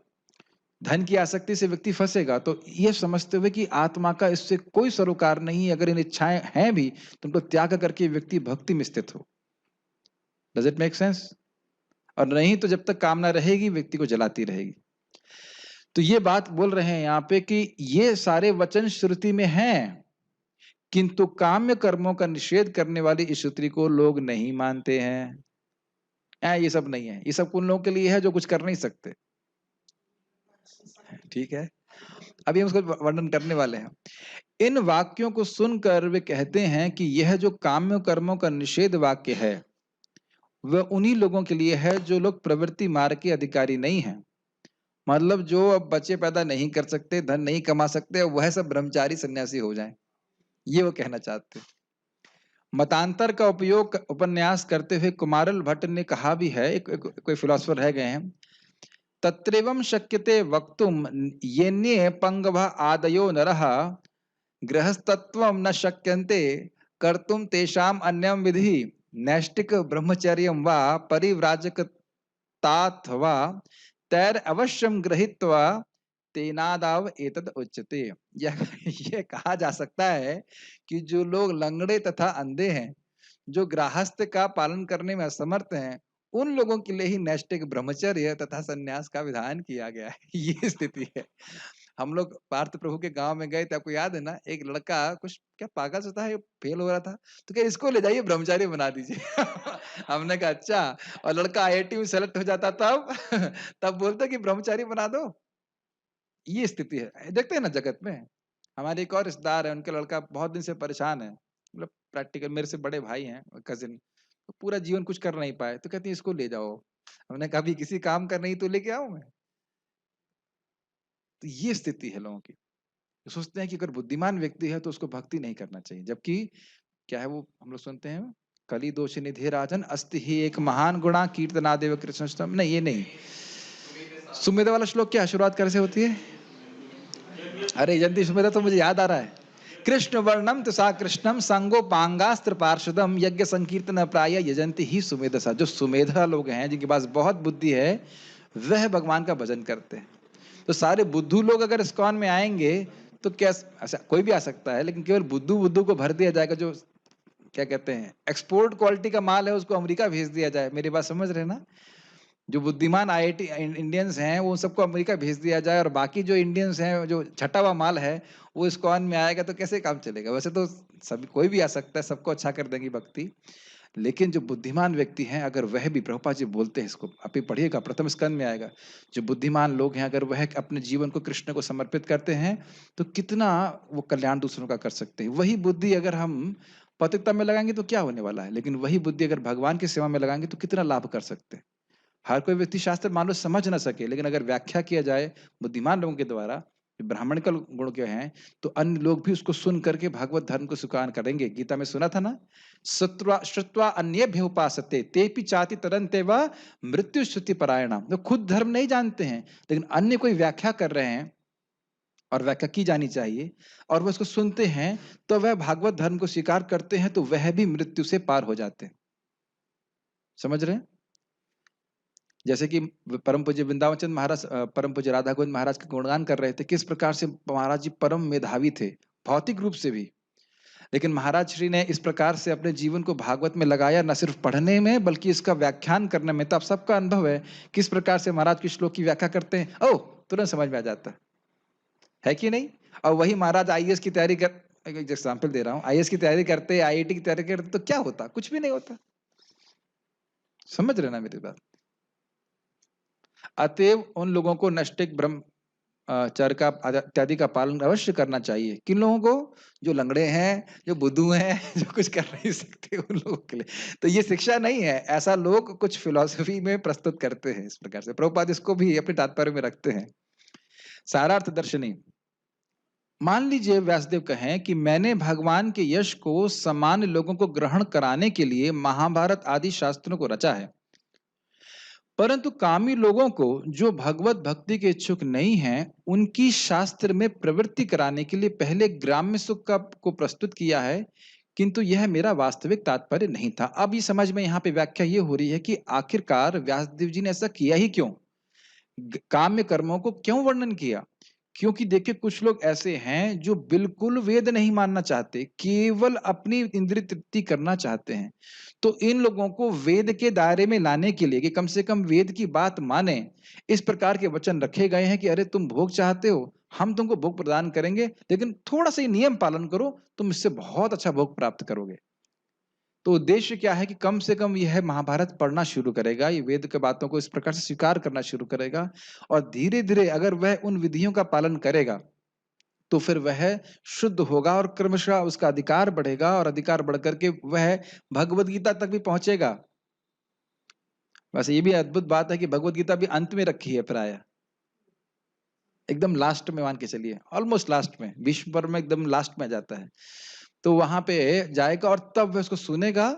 S1: धन की आसक्ति से व्यक्ति फंसेगा। तो ये समझते हुए कि आत्मा का इससे कोई सरोकार नहीं, अगर इन इच्छाएं हैं भी तो उनको त्याग करके व्यक्ति भक्ति में स्थित हो। Does it make sense? और नहीं तो जब तक कामना रहेगी व्यक्ति को जलाती रहेगी। तो ये बात बोल रहे हैं यहाँ पे कि ये सारे वचन श्रुति में हैं, किंतु काम्य कर्मों का निषेध करने वाली इस श्रुति को लोग नहीं मानते हैं। ये सब नहीं है, ये सब उन लोगों के लिए है जो कुछ कर नहीं सकते। ठीक है, अभी हम उसको वर्णन करने वाले हैं। इन वाक्यों को सुनकर वे कहते हैं कि यह जो काम्य कर्मों का निषेध वाक्य है वह उन्हीं लोगों के लिए है जो लोग प्रवृत्ति मार्ग के अधिकारी नहीं हैं। मतलब जो अब बच्चे पैदा नहीं कर सकते, धन नहीं कमा सकते, वह सब ब्रह्मचारी सन्यासी हो जाएं, ये वो कहना चाहते हैं। मतांतर का उपयोग उपन्यास करते हुए कुमारल भट्ट ने कहा भी है, कोई फिलोसोफर रह गए हैं, तत्रैवं शक्यते वक्तुम येन्ये पंगभः आदयो नरः गृहस्थत्वं न शक्यन्ते कर्तुम तेषाम अन्यम विधि नैष्टिक ब्रह्मचर्यं वा परिव्राजकताथवा तैर अवश्यम गृहीत्वा तेनादाव एतद उच्यते। यह कहा जा सकता है कि जो लोग लंगड़े तथा अंधे हैं, जो गृहस्थ का पालन करने में असमर्थ हैं, उन लोगों के लिए ही नैष्टिक ब्रह्मचर्य तथा सन्यास का विधान किया गया है। ये स्थिति है। हम लोग पार्थ प्रभु के गांव में गए थे, आपको याद है ना? एक लड़का कुछ क्या पागल सा था, फेल हो रहा था, तो क्या इसको ले जाइए ब्रह्मचारी बना दीजिए। हमने कहा अच्छा, और लड़का आईआईटी में सेलेक्ट हो जाता तब तब बोलते कि ब्रह्मचारी बना दो। ये स्थिति है, देखते हैं ना जगत में। हमारे एक और रिश्तेदार है, उनका लड़का बहुत दिन से परेशान है, मतलब प्रैक्टिकल मेरे से बड़े भाई हैं कजिन, तो पूरा जीवन कुछ कर नहीं पाए, तो कहते हैं इसको ले जाओ। हमने कहा भी किसी काम कर नहीं तो लेके आओ मैं। तो ये स्थिति है लोगों की, तो सोचते हैं कि अगर बुद्धिमान व्यक्ति है तो उसको भक्ति नहीं करना चाहिए, जबकि क्या है वो हम लोग सुनते हैं, कली दोष निधे राजन अस्ति ही एक महान गुणा कीर्तनादेव कृष्णस्तम। नहीं, ये नहीं। सुमेध वाला श्लोक क्या शुरुआत कैसे होती है? अरे जयंती सुमेधा तो मुझे याद आ रहा है, कृष्ण वर्णम तसा कृष्णम संगोपांगास्त्र पार्षदम यज्ञ संकीर्तन प्राय यजंती ही सुमेधसा। जो सुमेधा लोग हैं जिनके पास बहुत बुद्धि है वह भगवान का भजन करते हैं। तो सारे बुद्धू लोग अगर इस्कॉन में आएंगे तो क्या ऐसा कोई भी आ सकता है, लेकिन केवल बुद्धू बुद्धू को भर दिया जाएगा, जो क्या कहते हैं एक्सपोर्ट क्वालिटी का माल है उसको अमेरिका भेज दिया जाए। मेरी बात समझ रहे ना? जो बुद्धिमान आईआईटी इंडियंस हैं वो सबको अमेरिका भेज दिया जाए, और बाकी जो इंडियंस हैं जो छटा हुआ माल है वो इस्कॉन में आएगा, तो कैसे काम चलेगा? वैसे तो सभी कोई भी आ सकता है, सबको अच्छा कर देंगी भक्ति, लेकिन जो बुद्धिमान व्यक्ति हैं अगर वह भी, प्रभुपाद जी बोलते हैं इसको, आप ही पढ़िएगा प्रथम स्कंद में आएगा, जो बुद्धिमान लोग हैं अगर वह अपने जीवन को कृष्ण को समर्पित करते हैं तो कितना वो कल्याण दूसरों का कर सकते हैं। वही बुद्धि अगर हम पतितता में लगाएंगे तो क्या होने वाला है, लेकिन वही बुद्धि अगर भगवान की सेवा में लगाएंगे तो कितना लाभ कर सकते हैं। हर कोई व्यक्ति शास्त्र मान लो समझ ना सके, लेकिन अगर व्याख्या किया जाए बुद्धिमान लोगों के द्वारा ब्राह्मण का गुण क्या है, तो अन्य लोग भी उसको सुन करके भगवत धर्म को स्वीकार करेंगे। गीता में सुना था ना, श्रुत्वा श्रुत्वा अन्येभ्य उपासते तेपि चाति तरन्ते व मृत्यु श्रुति परायणा। तो खुद धर्म नहीं जानते हैं, लेकिन अन्य कोई व्याख्या कर रहे हैं और व्याख्या की जानी चाहिए और वह उसको सुनते हैं, तो वह भागवत धर्म को स्वीकार करते हैं, तो वह भी मृत्यु से पार हो जाते हैं। समझ रहे हैं? जैसे कि परम पूज्य वृंदावन चंद महाराज परम पूज्य राधा गोविंद महाराज का गुणगान कर रहे थे, किस प्रकार से महाराज जी परम मेधावी थे, भौतिक रूप से भी। लेकिन महाराज श्री ने इस प्रकार से अपने जीवन को भागवत में लगाया, न सिर्फ पढ़ने में बल्कि इसका व्याख्यान करने में। तो आप सबका अनुभव है किस प्रकार से महाराज के श्लोक की व्याख्या करते हैं, ओह तुरंत समझ में आ जाता है कि नहीं? और वही महाराज आईएएस की तैयारी कर, एक एग्जाम्पल दे रहा हूँ, आईएएस की तैयारी करते, आईआईटी की तैयारी करते, तो क्या होता? कुछ भी नहीं होता। समझ रहे ना मेरी बात? अतएव उन लोगों को नैष्ठिक ब्रह्मचर्य का इत्यादि का पालन अवश्य करना चाहिए। किन लोगों को? जो लंगड़े हैं, जो बुद्धू हैं, जो कुछ कर नहीं सकते, उन लोगों के लिए। तो ये शिक्षा नहीं है, ऐसा लोग कुछ फिलॉसफी में प्रस्तुत करते हैं इस प्रकार से। प्रभुपाद इसको भी अपने तात्पर्य में रखते हैं। सारार्थ दर्शनी, मान लीजिए व्यासदेव कहें कि मैंने भगवान के यश को सामान्य लोगों को ग्रहण कराने के लिए महाभारत आदि शास्त्रों को रचा है, परंतु कामी लोगों को जो भगवत भक्ति के इच्छुक नहीं हैं, उनकी शास्त्र में प्रवृत्ति कराने के लिए पहले ग्राम्य सुख को प्रस्तुत किया है, किंतु यह मेरा वास्तविक तात्पर्य नहीं था। अब ये समझ में यहाँ पे व्याख्या ये हो रही है कि आखिरकार व्यासदेव जी ने ऐसा किया ही क्यों, काम्य कर्मों को क्यों वर्णन किया? क्योंकि देखिए कुछ लोग ऐसे हैं जो बिल्कुल वेद नहीं मानना चाहते, केवल अपनी इंद्रिय तृप्ति करना चाहते हैं। तो इन लोगों को वेद के दायरे में लाने के लिए कि कम से कम वेद की बात माने, इस प्रकार के वचन रखे गए हैं कि अरे तुम भोग चाहते हो, हम तुमको भोग प्रदान करेंगे, लेकिन थोड़ा सा नियम पालन करो, तुम इससे बहुत अच्छा भोग प्राप्त करोगे। तो उद्देश्य क्या है कि कम से कम यह महाभारत पढ़ना शुरू करेगा, ये वेद के बातों को इस प्रकार से स्वीकार करना शुरू करेगा, और धीरे धीरे अगर वह उन विधियों का पालन करेगा तो फिर वह शुद्ध होगा और क्रमशः उसका अधिकार बढ़ेगा, और अधिकार बढ़ करके वह भगवत गीता तक भी पहुंचेगा। वैसे ये भी अद्भुत बात है कि भगवत गीता भी अंत में रखी है, प्राय एकदम लास्ट में मान के चलिए, ऑलमोस्ट लास्ट में, विश्व भर में एकदम लास्ट में जाता है। तो वहां पे जाएगा और तब वह उसको सुनेगा,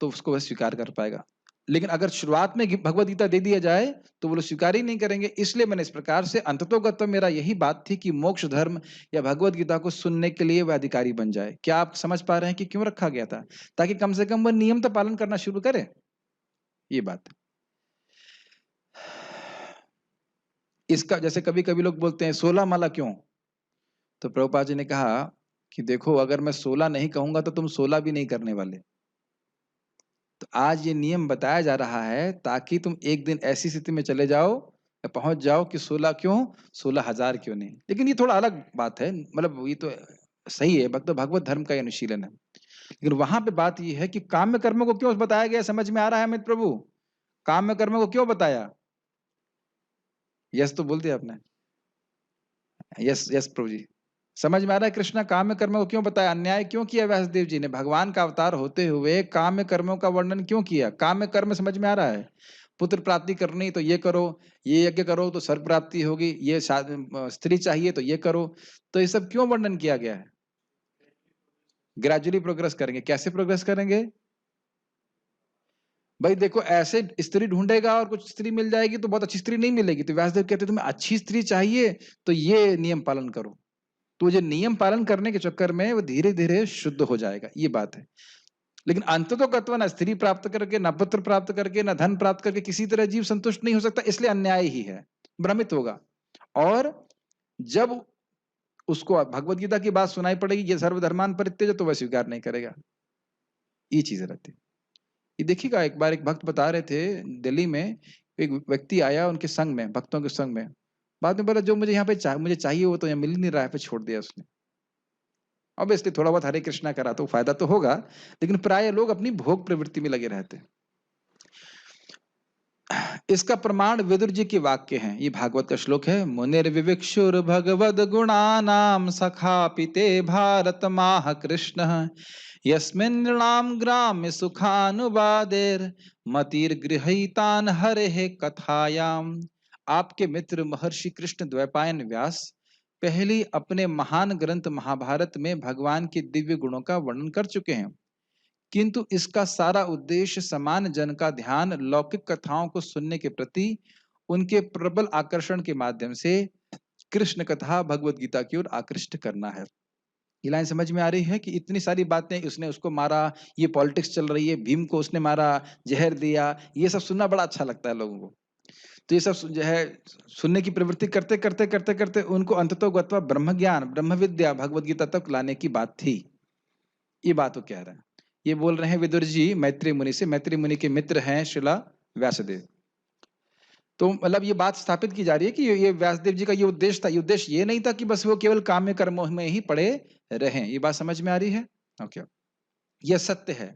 S1: तो उसको वह स्वीकार कर पाएगा। लेकिन अगर शुरुआत में भगवत गीता दे दिया जाए तो वो लोग स्वीकार ही नहीं करेंगे। इसलिए मैंने इस प्रकार से अंततोगत मेरा यही बात थी कि मोक्ष धर्म या भगवत गीता को सुनने के लिए वह अधिकारी बन जाए। क्या आप समझ पा रहे हैं कि क्यों रखा गया था? ताकि कम से कम वह नियम तो पालन करना शुरू करे, ये बात। इसका जैसे कभी कभी लोग बोलते हैं 16 माला क्यों, तो प्रभुपाद जी ने कहा कि देखो अगर मैं 16 नहीं कहूंगा तो तुम 16 भी नहीं करने वाले। तो आज ये नियम बताया जा रहा है ताकि तुम एक दिन ऐसी स्थिति में चले जाओ या पहुंच जाओ कि 16 क्यों, 16,000 क्यों नहीं। लेकिन ये थोड़ा अलग बात है, मतलब ये तो सही है, भक्त भगवत धर्म का अनुशीलन है। लेकिन वहां पे बात ये है कि काम्य कर्मों को क्यों बताया गया, समझ में आ रहा है अमित प्रभु? काम्य कर्मों को क्यों बताया? यस तो बोल दिया आपने, यस यस प्रभु जी। समझ में आ रहा है कृष्णा काम्य कर्मों को क्यों बताया, अन्याय क्यों किया व्यासदेव जी ने? भगवान का अवतार होते हुए काम्य कर्मों का वर्णन क्यों किया? काम्य कर्म समझ में आ रहा है, पुत्र प्राप्ति करनी तो ये करो, ये यज्ञ करो तो स्वर्ग प्राप्ति होगी, ये स्त्री चाहिए तो ये करो। तो ये सब क्यों वर्णन किया गया है? ग्रेजुअली प्रोग्रेस करेंगे। कैसे प्रोग्रेस करेंगे भाई? देखो ऐसे स्त्री ढूंढेगा और कुछ स्त्री मिल जाएगी तो बहुत अच्छी स्त्री नहीं मिलेगी, तो व्यासदेव कहते तुम्हें अच्छी स्त्री चाहिए तो ये नियम पालन करो। तो जो नियम पालन करने के चक्कर में वो धीरे धीरे शुद्ध हो जाएगा, ये बात है। लेकिन अंततोगत्वा न स्त्री प्राप्त करके, न पुत्र प्राप्त करके, न धन प्राप्त करके किसी तरह जीव संतुष्ट नहीं हो सकता, इसलिए अन्याय ही है, भ्रमित होगा। और जब उसको भगवत गीता की बात सुनाई पड़ेगी, ये सर्वधर्मान परित्यज, तो वह स्वीकार नहीं करेगा। ये चीजें रहती। ये देखिएगा, एक बार एक भक्त बता रहे थे दिल्ली में, एक व्यक्ति आया उनके संग में, भक्तों के संग में, बाद में बोला जो मुझे यहाँ पे मुझे चाहिए वो तो यहाँ मिल ही नहीं रहा है, पे छोड़ दिया उसने। ऑब्वियसली थोड़ा बहुत हरे कृष्णा करा तो फायदा तो होगा, लेकिन प्राय लोग अपनी भोग प्रवृत्ति में लगे रहते हैं। इसका प्रमाण विदुर जी के वाक्य हैं। ये भागवत का श्लोक है, मुनिर विविक्षुर भगवद गुणानाम सखा पिते भारत माह कृष्ण यस्मिन् नृणाम ग्राम्य सुखानुवादेर मतिर गृहीतान हरे कथायाम। आपके मित्र महर्षि कृष्ण द्वैपायन व्यास पहले अपने महान ग्रंथ महाभारत में भगवान के दिव्य गुणों का वर्णन कर चुके हैं, किंतु इसका सारा उद्देश्य सामान्य जन का ध्यान लौकिक कथाओं को सुनने के प्रति उनके प्रबल आकर्षण के माध्यम से कृष्ण कथा भगवत गीता की ओर आकृष्ट करना है। ये लाइन समझ में आ रही है कि इतनी सारी बातें, उसने उसको मारा, ये पॉलिटिक्स चल रही है, भीम को उसने मारा, जहर दिया, ये सब सुनना बड़ा अच्छा लगता है लोगों को। तो ये सब जो है सुनने की प्रवृत्ति करते करते करते करते उनको अंततो गत्वा ब्रह्म ज्ञान ब्रह्म विद्या भगवत गीता तक लाने की बात थी। ये बात वो कह रहे हैं। ये बोल रहे हैं विदुर जी मैत्री मुनि से। मैत्री मुनि के मित्र हैं श्रीला व्यासदेव। तो मतलब ये बात स्थापित की जा रही है कि ये व्यासदेव जी का ये उद्देश्य था। ये उद्देश्य ये नहीं था कि बस वो केवल काम्य कर्मों में ही पड़े रहें। ये बात समझ में आ रही है? ओके। यह सत्य है,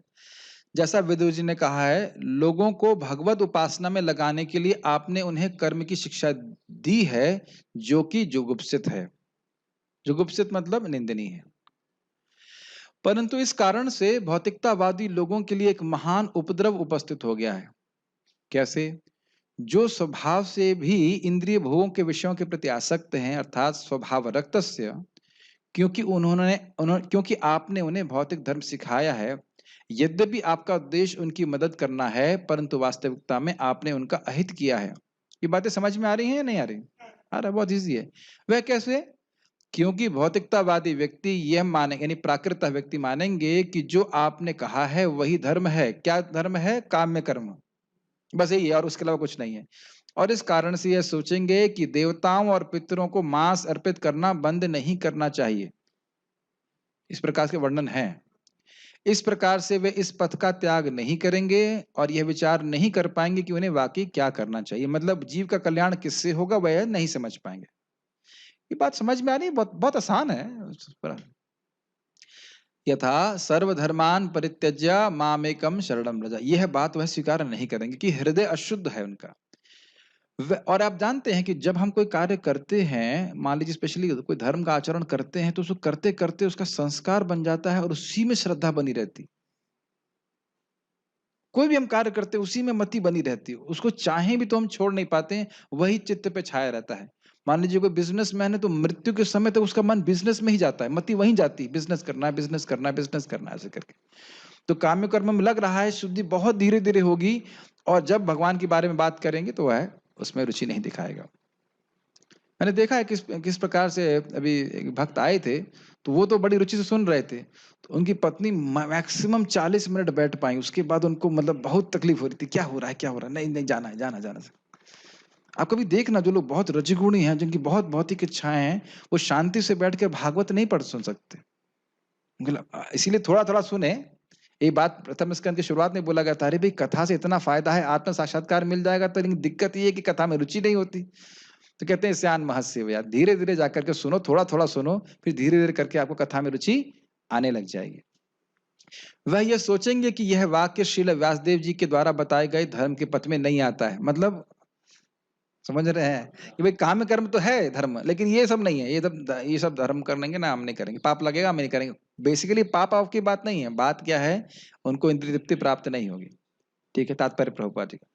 S1: जैसा विदुर जी ने कहा है, लोगों को भगवत उपासना में लगाने के लिए आपने उन्हें कर्म की शिक्षा दी है, जो कि जुगुप्सित है। जुगुप्सित मतलब निंदनीय है। परंतु इस कारण से भौतिकतावादी लोगों के लिए एक महान उपद्रव उपस्थित हो गया है। कैसे? जो स्वभाव से भी इंद्रिय भोगों के विषयों के प्रति आसक्त हैं, अर्थात स्वभाव रक्तस्य, क्योंकि आपने उन्हें भौतिक धर्म सिखाया है, यद्यपि आपका उद्देश्य उनकी मदद करना है, परंतु वास्तविकता में आपने उनका अहित किया है। ये बातें समझ में आ रही हैं या नहीं आ रही? आ रहा, बहुत इजी है। वह कैसे? क्योंकि भौतिकतावादी व्यक्ति यह माने, यानी प्राकृत व्यक्ति मानेंगे कि जो आपने कहा है वही धर्म है। क्या धर्म है? काम्य कर्म, बस यही है और उसके अलावा कुछ नहीं है। और इस कारण से यह सोचेंगे कि देवताओं और पितरों को मांस अर्पित करना बंद नहीं करना चाहिए। इस प्रकार के वर्णन है। इस प्रकार से वे इस पथ का त्याग नहीं करेंगे और यह विचार नहीं कर पाएंगे कि उन्हें वाकई क्या करना चाहिए। मतलब जीव का कल्याण किससे होगा वह नहीं समझ पाएंगे। ये बात समझ में आ रही है? बहुत बहुत आसान है। यथा सर्वधर्मान परित्यज्य मामेकम शरणम व्रज, यह बात वह स्वीकार नहीं करेंगे कि हृदय अशुद्ध है उनका। और आप जानते हैं कि जब हम कोई कार्य करते हैं, मान लीजिए स्पेशली कोई धर्म का आचरण करते हैं, तो उसको करते करते उसका संस्कार बन जाता है और उसी में श्रद्धा बनी रहती। कोई भी हम कार्य करते हैं उसी में मति बनी रहती है, उसको चाहे भी तो हम छोड़ नहीं पाते हैं, वही चित्त पे छाया रहता है। मान लीजिए कोई बिजनेसमैन है तो मृत्यु के समय तक उसका मन बिजनेस में ही जाता है, मति वहीं जाती है, बिजनेस करना है, बिजनेस करना है, बिजनेस करना है, ऐसे करके। तो काम्य कर्म में लग रहा है, शुद्धि बहुत धीरे धीरे होगी और जब भगवान के बारे में बात करेंगे तो वह उसमें रुचि नहीं दिखाएगा। मैंने देखा है किस प्रकार से अभी एक भक्त आए थे, तो वो तो बड़ी रुचि से सुन रहे थे, तो उनकी पत्नी मैक्सिमम 40 मिनट बैठ पाई, उसके बाद उनको मतलब बहुत तकलीफ हो रही थी, क्या हो रहा है क्या हो रहा है, नहीं नहीं जाना है जाना जाना से। आप कभी देखना, जो लोग बहुत रजगुणी हैं, जिनकी बहुत भौतिक इच्छाएं हैं, वो शांति से बैठ कर भागवत नहीं पढ़ सुन सकते। इसीलिए थोड़ा थोड़ा सुने। ये बात प्रथम स्कंद की शुरुआत में बोला गया था, अरे भाई कथा से इतना फायदा है, आत्म साक्षात्कार मिल जाएगा, तो लेकिन दिक्कत ये है कि कथा में रुचि नहीं होती। तो कहते हैं स्यान महस्य यार, धीरे धीरे जाकर के सुनो, थोड़ा थोड़ा सुनो, फिर धीरे धीरे करके आपको कथा में रुचि आने लग जाएगी। वह यह सोचेंगे कि यह वाक्य श्रील व्यासदेव जी के द्वारा बताए गए धर्म के पथ में नहीं आता है। मतलब समझ रहे हैं कि भाई काम कर्म तो है धर्म, लेकिन ये सब नहीं है, ये सब धर्म करेंगे ना, हम नहीं करेंगे, पाप लगेगा हम नहीं करेंगे। बेसिकली पाप आपकी बात नहीं है, बात क्या है, उनको इंद्रिय तृप्ति प्राप्त नहीं होगी। ठीक है, तात्पर्य प्रभुपाद जी का।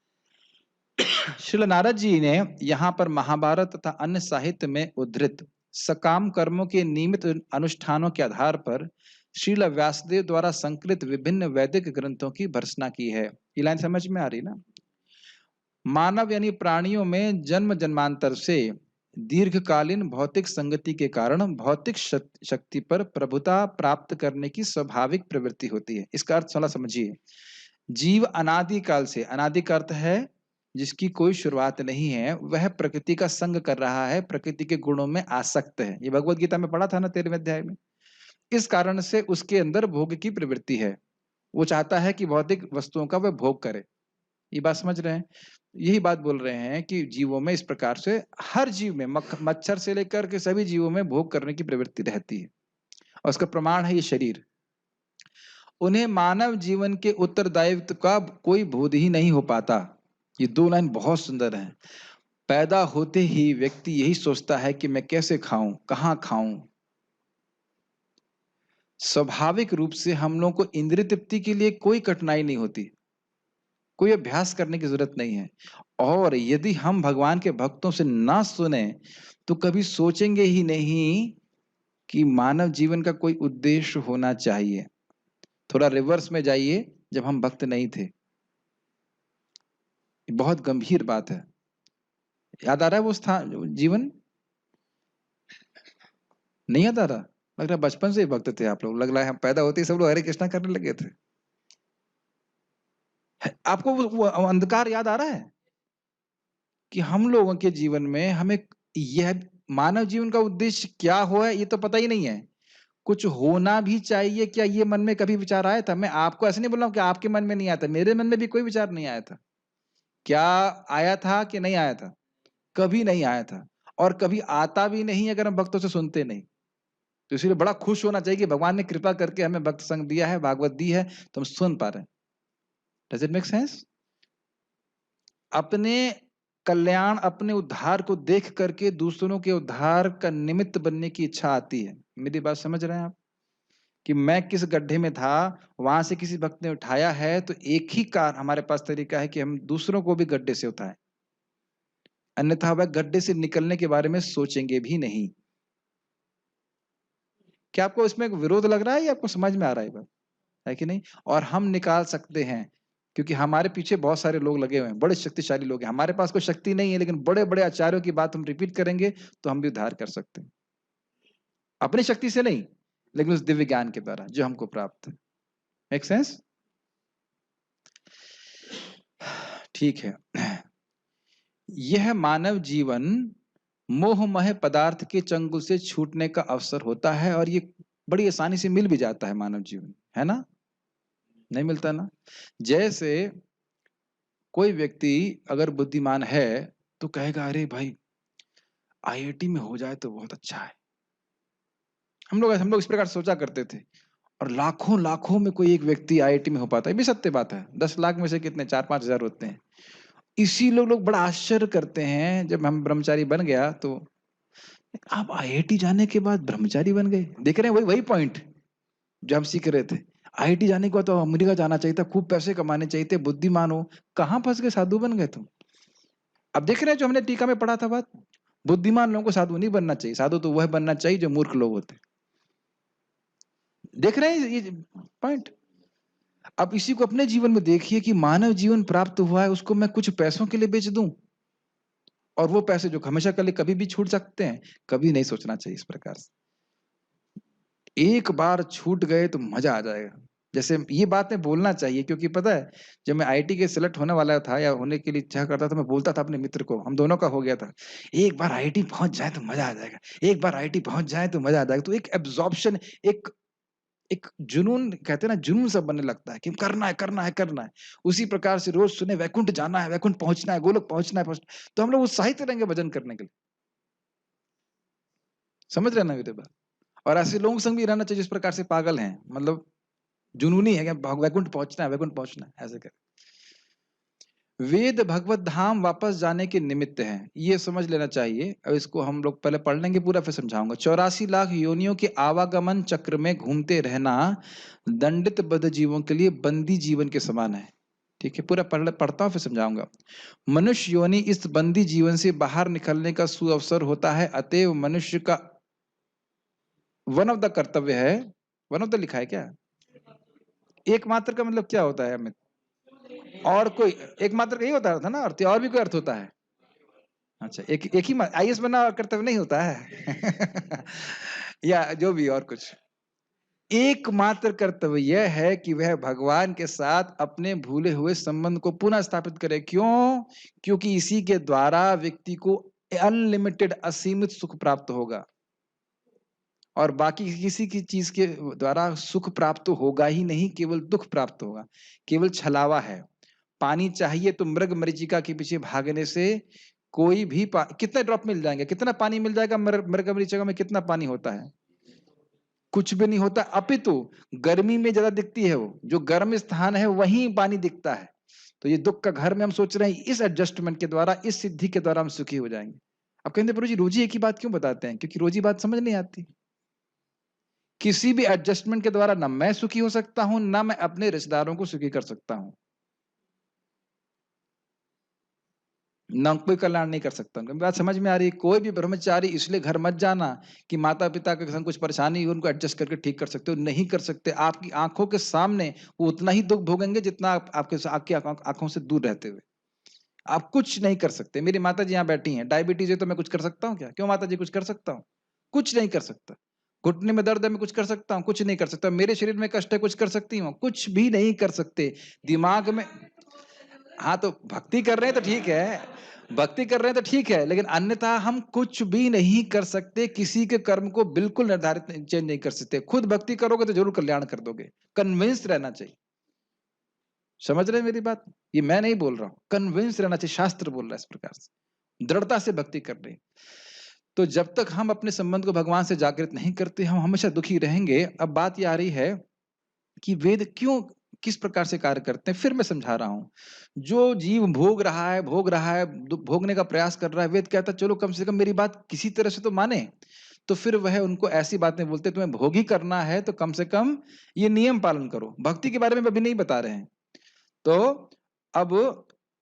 S1: श्रील नारद जी ने यहाँ पर महाभारत तथा अन्य साहित्य में उद्धृत सकाम कर्मों के नियमित अनुष्ठानों के आधार पर श्रील व्यासदेव द्वारा संकलित विभिन्न वैदिक ग्रंथों की भर्त्सना की है। ये लाइन समझ में आ रही ना? मानव यानी प्राणियों में जन्म जन्मांतर से दीर्घकालीन भौतिक संगति के कारण भौतिक शक्ति पर प्रभुता प्राप्त करने की स्वाभाविक प्रवृत्ति होती है। इसका अर्थ थोड़ा समझिए। जीव अनादि काल से, अनादि का अर्थ है जिसकी कोई शुरुआत नहीं है, वह प्रकृति का संग कर रहा है, प्रकृति के गुणों में आसक्त है। ये भगवत गीता में पढ़ा था ना 13वें अध्याय में। इस कारण से उसके अंदर भोग की प्रवृत्ति है, वो चाहता है कि भौतिक वस्तुओं का वह भोग करे। ये बात समझ रहे हैं? यही बात बोल रहे हैं कि जीवों में इस प्रकार से, हर जीव में, मच्छर से लेकर के सभी जीवों में भोग करने की प्रवृत्ति रहती है और उसका प्रमाण है ये शरीर। उन्हें मानव जीवन के उत्तरदायित्व का कोई बोध ही नहीं हो पाता। ये दो लाइन बहुत सुंदर हैं। पैदा होते ही व्यक्ति यही सोचता है कि मैं कैसे खाऊं, कहां खाऊं। स्वाभाविक रूप से हम लोगों को इंद्रिय तृप्ति के लिए कोई कठिनाई नहीं होती, कोई अभ्यास करने की जरूरत नहीं है। और यदि हम भगवान के भक्तों से ना सुने तो कभी सोचेंगे ही नहीं कि मानव जीवन का कोई उद्देश्य होना चाहिए। थोड़ा रिवर्स में जाइए, जब हम भक्त नहीं थे। बहुत गंभीर बात है। याद आ रहा है वो स्थान, जीवन? नहीं याद आ रहा? लग रहा है बचपन से ही भक्त थे आप लोग। लग रहा है हम पैदा होते ही सब लोग हरे कृष्णा करने लगे थे। आपको वो अंधकार याद आ रहा है कि हम लोगों के जीवन में हमें यह मानव जीवन का उद्देश्य क्या हो है, ये तो पता ही नहीं है। कुछ होना भी चाहिए क्या, ये मन में कभी विचार आया था? मैं आपको ऐसे नहीं बोल रहा हूं कि आपके मन में नहीं आया था, मेरे मन में भी कोई विचार नहीं आया था। क्या आया था कि नहीं आया था? कभी नहीं आया था, और कभी आता भी नहीं अगर हम भक्तों से सुनते नहीं। तो इसलिए बड़ा खुश होना चाहिए कि भगवान ने कृपा करके हमें भक्त संग दिया है, भागवत दी है, तो हम सुन पा रहे हैं। Does it make sense? अपने कल्याण, अपने उद्धार को देख करके दूसरों के उद्धार का निमित्त बनने की इच्छा आती है। मेरी बात समझ रहे हैं आप? कि मैं किस गड्ढे में था, वहां से किसी भक्त ने उठाया है, तो एक ही हमारे पास तरीका है कि हम दूसरों को भी गड्ढे से उठाएं, अन्यथा वह गड्ढे से निकलने के बारे में सोचेंगे भी नहीं। क्या आपको इसमें विरोध लग रहा है या आपको समझ में आ रहा है बात? है कि नहीं? और हम निकाल सकते हैं, क्योंकि हमारे पीछे बहुत सारे लोग लगे हुए हैं, बड़े शक्तिशाली लोग हैं। हमारे पास कोई शक्ति नहीं है, लेकिन बड़े बड़े आचार्यों की बात हम रिपीट करेंगे तो हम भी उद्धार कर सकते हैं। अपनी शक्ति से नहीं, लेकिन उस दिव्य ज्ञान के द्वारा जो हमको प्राप्त है। Make sense? ठीक है। यह मानव जीवन मोहमय पदार्थ के चंगुल से छूटने का अवसर होता है, और ये बड़ी आसानी से मिल भी जाता है मानव जीवन, है ना? नहीं मिलता ना? जैसे कोई व्यक्ति अगर बुद्धिमान है तो कहेगा, अरे भाई आईआईटी में हो जाए तो बहुत अच्छा है। हम लोग इस प्रकार सोचा करते थे, और लाखों लाखों में कोई एक व्यक्ति आईआईटी में हो पाता है। ये भी सत्य बात है। 10 लाख में से कितने, 4-5 हजार होते हैं। इसी लोग बड़ा आश्चर्य करते हैं। जब हम ब्रह्मचारी बन गया तो आप आईआईटी जाने के बाद ब्रह्मचारी बन गए। देख रहे हैं, वही वही पॉइंट जो हम सीख रहे थे। आईआईटी जाने के बाद तो अमेरिका जाना चाहिए था, खूब पैसे कमाने चाहिए थे, बुद्धिमान हो। कहाँ फंस गए, साधु बन गए तुम। अब देख रहे हैं जो हमने टीका में पढ़ा था बात, बुद्धिमान लोगों को साधु नहीं बनना चाहिए। साधु तो वह बनना चाहिए जो मूर्ख लोग होते। देख रहे हैं ये पॉइंट? अब इसी को अपने जीवन में देखिए कि मानव जीवन प्राप्त हुआ है, उसको मैं कुछ पैसों के लिए बेच दूं, और वो पैसे जो हमेशा के लिए कभी भी छूट सकते हैं। कभी नहीं सोचना चाहिए इस प्रकार से। एक बार छूट गए तो मजा आ जाएगा। जैसे ये बातें बोलना चाहिए, क्योंकि पता है जब मैं आईआईटी के सिलेक्ट होने वाला था या होने के लिए इच्छा करता था, मैं बोलता था अपने मित्र को, हम दोनों का हो गया था, एक बार आईआईटी पहुंच जाए तो मजा आ जाएगा, एक बार आईआईटी पहुंच जाए तो मजा आ जाएगा। तो एक एब्जॉर्प्शन, एक एक जुनून, कहते हैं ना, जुनून सब बनने लगता है कि करना है करना है करना है। उसी प्रकार से रोज सुने वैकुंठ जाना है, वैकुंठ पहुंचना है, गोलोक पहुंचना है, तो हम लोग उत्साहित रहेंगे भजन करने के लिए। समझ रहे ना मेरे बात? और ऐसे लोगों संग भी रहना चाहिए जिस प्रकार से पागल हैं, मतलब जुनूनी है कि वैकुंठ पहुंचना है, वैकुंठ पहुंचना है, ऐसे कर। वेद भगवत धाम वापस जाने के निमित्त हैं, ये समझ लेना चाहिए। अब इसको हम लोग पहले पढ़ लेंगे पूरा, फिर समझाऊंगा। 84 लाख योनियों के आवागमन चक्र में घूमते रहना दंडित बद्ध जीवों के लिए बंदी जीवन के समान है। ठीक है, पूरा पढ़ता हूं फिर समझाऊंगा। मनुष्य योनि इस बंदी जीवन से बाहर निकलने का सुअवसर होता है। अतएव मनुष्य का वन ऑफ द कर्तव्य है। वन ऑफ द लिखा है क्या? एकमात्र का मतलब क्या होता है अमित? और कोई एकमात्र का ही होता था ना अर्थ, और भी कोई अर्थ होता है? अच्छा, एक ही आईएएस बनना कर्तव्य नहीं होता है? या जो भी और कुछ। एकमात्र कर्तव्य यह है कि वह भगवान के साथ अपने भूले हुए संबंध को पुनः स्थापित करे। क्यों? क्योंकि इसी के द्वारा व्यक्ति को अनलिमिटेड, असीमित सुख प्राप्त होगा, और बाकी किसी की चीज के द्वारा सुख प्राप्त तो होगा ही नहीं, केवल दुख प्राप्त होगा। केवल छलावा है। पानी चाहिए तो मृग मरीचिका के पीछे भागने से कोई भी कितने ड्रॉप मिल जाएंगे, कितना पानी मिल जाएगा? मृग मरीचिका में कितना पानी होता है? कुछ भी नहीं होता। अपितु गर्मी में ज्यादा दिखती है, वो जो गर्म स्थान है वहीं पानी दिखता है। तो ये दुख का घर में हम सोच रहे हैं इस एडजस्टमेंट के द्वारा, इस सिद्धि के द्वारा हम सुखी हो जाएंगे। अब कहते प्रभु जी रोज ही एक ही बात क्यों बताते हैं? क्योंकि रोज ही बात समझ नहीं आती। किसी भी एडजस्टमेंट के द्वारा ना मैं सुखी हो सकता हूं, ना मैं अपने रिश्तेदारों को सुखी कर सकता हूं। ना कोई कल्याण नहीं कर सकता। उनकी बात समझ में आ रही है? कोई भी ब्रह्मचारी इसलिए घर मत जाना कि माता-पिता के संग कुछ परेशानी हो, उनको एडजस्ट करके ठीक कर सकते हो, नहीं कर सकते। आपकी आँखों के सामने वो उतना ही दुःख भोगेंगे जितना आप आपकी आँखों से दूर रहते हुए। आप कुछ नहीं कर सकते। मेरी माताजी यहाँ बैठी हैं, डायबिटीज़ है तो मैं कुछ कर सकता हूँ क्या? क्यों माताजी कुछ कर सकता हूँ? कुछ नहीं कर सकता। घुटने में दर्द है मैं कुछ कर सकता हूँ? कुछ नहीं कर सकता। मेरे शरीर में कष्ट है कुछ कर सकती हूँ? कुछ भी नहीं कर सकते। दिमाग में हाँ, तो भक्ति कर रहे हैं तो ठीक है, भक्ति कर रहे हैं तो ठीक है, लेकिन अन्यथा हम कुछ भी नहीं कर सकते, किसी के कर्म को बिल्कुल निर्धारित चेंज नहीं कर सकते। खुद भक्ति करोगे तो ज़रूर कल्याण कर दोगे। कन्विंस्ड रहना चाहिए। समझ रहे हैं मेरी बात? ये मैं नहीं बोल रहा हूँ, कन्विंस रहना चाहिए, शास्त्र बोल रहा है इस प्रकार से। दृढ़ता से भक्ति कर रहे हैं। तो जब तक हम अपने संबंध को भगवान से जागृत नहीं करते, हम हमेशा दुखी रहेंगे। अब बात ये आ रही है कि वेद क्यों किस प्रकार से कार्य करते हैं, फिर मैं समझा रहा हूँ। जो जीव भोग रहा है, भोगने का प्रयास कर रहा है, वेद कहता है चलो कम से कम मेरी बात किसी तरह से तो माने। तो फिर वह उनको ऐसी बातें बोलते हैं, तुम्हें भोग ही करना है तो कम से कम ये नियम पालन करो। भक्ति के बारे में अभी नहीं बता रहे हैं। तो अब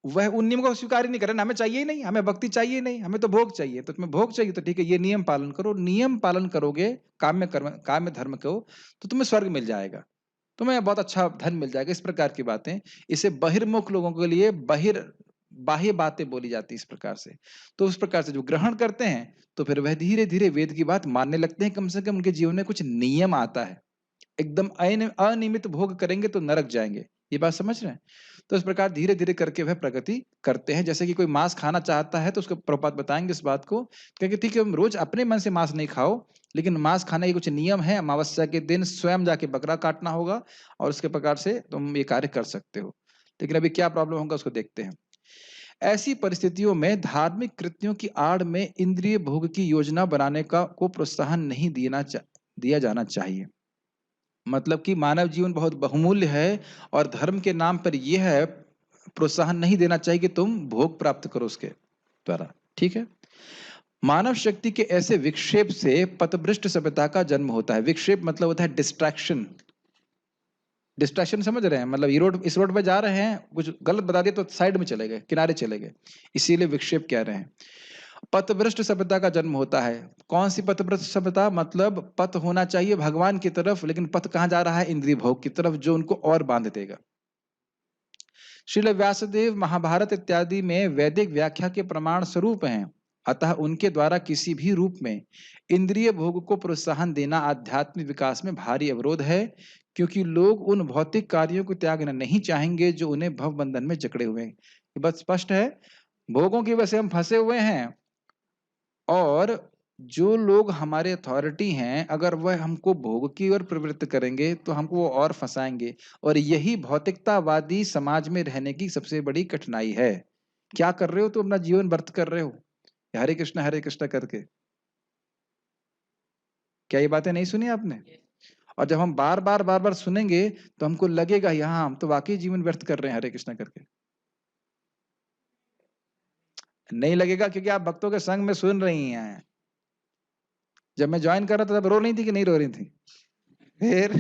S1: वह उन नियमों को स्वीकार ही नहीं कर रहे, हमें चाहिए ही नहीं, हमें भक्ति चाहिए ही नहीं, हमें तो भोग चाहिए। तो तुम्हें भोग चाहिए तो ठीक है, ये नियम पालन करो। नियम पालन करोगे, काम्य धर्म को, तो तुम्हें स्वर्ग मिल जाएगा, तुम्हें बहुत अच्छा धन मिल जाएगा। इस प्रकार की बातें, इसे बहिर्मुख लोगों के लिए बाह्य बातें बोली जाती है इस प्रकार से। तो उस प्रकार से जो ग्रहण करते हैं, तो फिर वह धीरे-धीरे वेद की बात मानने लगते हैं। कम से कम उनके जीवन में कुछ नियम आता है। एकदम अनियमित भोग करेंगे तो नरक जाएँगे। ये बात समझ रहे हैं? तो इस प्रकार धीरे-धीरे करके वह प्रगति करते हैं। जैसे कि कोई मांस खाना चाहता है तो उसको प्रभुपाद बताएँगे इस बात को, कहेंगे ठीक है तुम रोज़ अपने मन से मांस नहीं खाओ, लेकिन मांस खाने के कुछ नियम हैं। अमावस्या के दिन स्वयं जाके बकरा काटना होगा और उसके प्रकार से तुम ये कार्य कर सकते हो। लेकिन अभी क्या प्रॉब्लम होगा उसको देखते हैं। ऐसी परिस्थितियों में धार्मिक कृत्यों की आड़ में इंद्रिय भोग की योजना बनाने को प्रोत्साहन नहीं दिया जाना चाहिए। मतलब कि मानव जीवन बहुत बहुमूल्य है और धर्म के नाम पर यह है प्रोत्साहन नहीं देना चाहिए कि तुम भोग प्राप्त करो उसके द्वारा। ठीक है? मानव शक्ति के ऐसे विक्षेप से पथभ्रष्ट सभ्यता का जन्म होता है। विक्षेप मतलब होता है डिस्ट्रैक्शन। डिस्ट्रैक्शन समझ रहे हैं? मतलब इस रोड पे जा रहे हैं, कुछ गलत बता दिया तो साइड में चले गए, किनारे चले गए। इसीलिए विक्षेप कह रहे हैं। पथभ्रष्ट सभ्यता का जन्म होता है। कौन सी पथभ्रष्ट सभ्यता? मतलब पथ होना चाहिए भगवान की तरफ, लेकिन पथ कहाँ जा रहा है? इंद्रिय भोग की तरफ, जो उनको और बांध देगा। श्रील व्यासदेव महाभारत इत्यादि में वैदिक व्याख्या के प्रमाण स्वरूप हैं। अतः उनके द्वारा किसी भी रूप में इंद्रिय भोग को प्रोत्साहन देना आध्यात्मिक विकास में भारी अवरोध है, क्योंकि लोग उन भौतिक कार्यों को त्यागना नहीं चाहेंगे जो उन्हें भव बंधन में जकड़े हुए हैं। ये बात स्पष्ट है। भोगों की वजह से हम फंसे हुए हैं और जो लोग हमारे अथॉरिटी हैं, अगर वह हमको भोग की ओर प्रवृत्त करेंगे तो हमको वो और फंसाएंगे। और यही भौतिकतावादी समाज में रहने की सबसे बड़ी कठिनाई है। क्या कर रहे हो? तो अपना जीवन व्यर्थ कर रहे हो हरे कृष्णा करके। क्या ये बातें नहीं सुनी आपने? और जब हम बार बार सुनेंगे तो हमको लगेगा यहाँ हम तो वाकई जीवन व्यर्थ कर रहे हैं हरे कृष्णा करके। नहीं लगेगा क्योंकि आप भक्तों के संग में सुन रही हैं। जब मैं ज्वाइन कर रहा था तब रो रही थी कि नहीं रो रही थी? फिर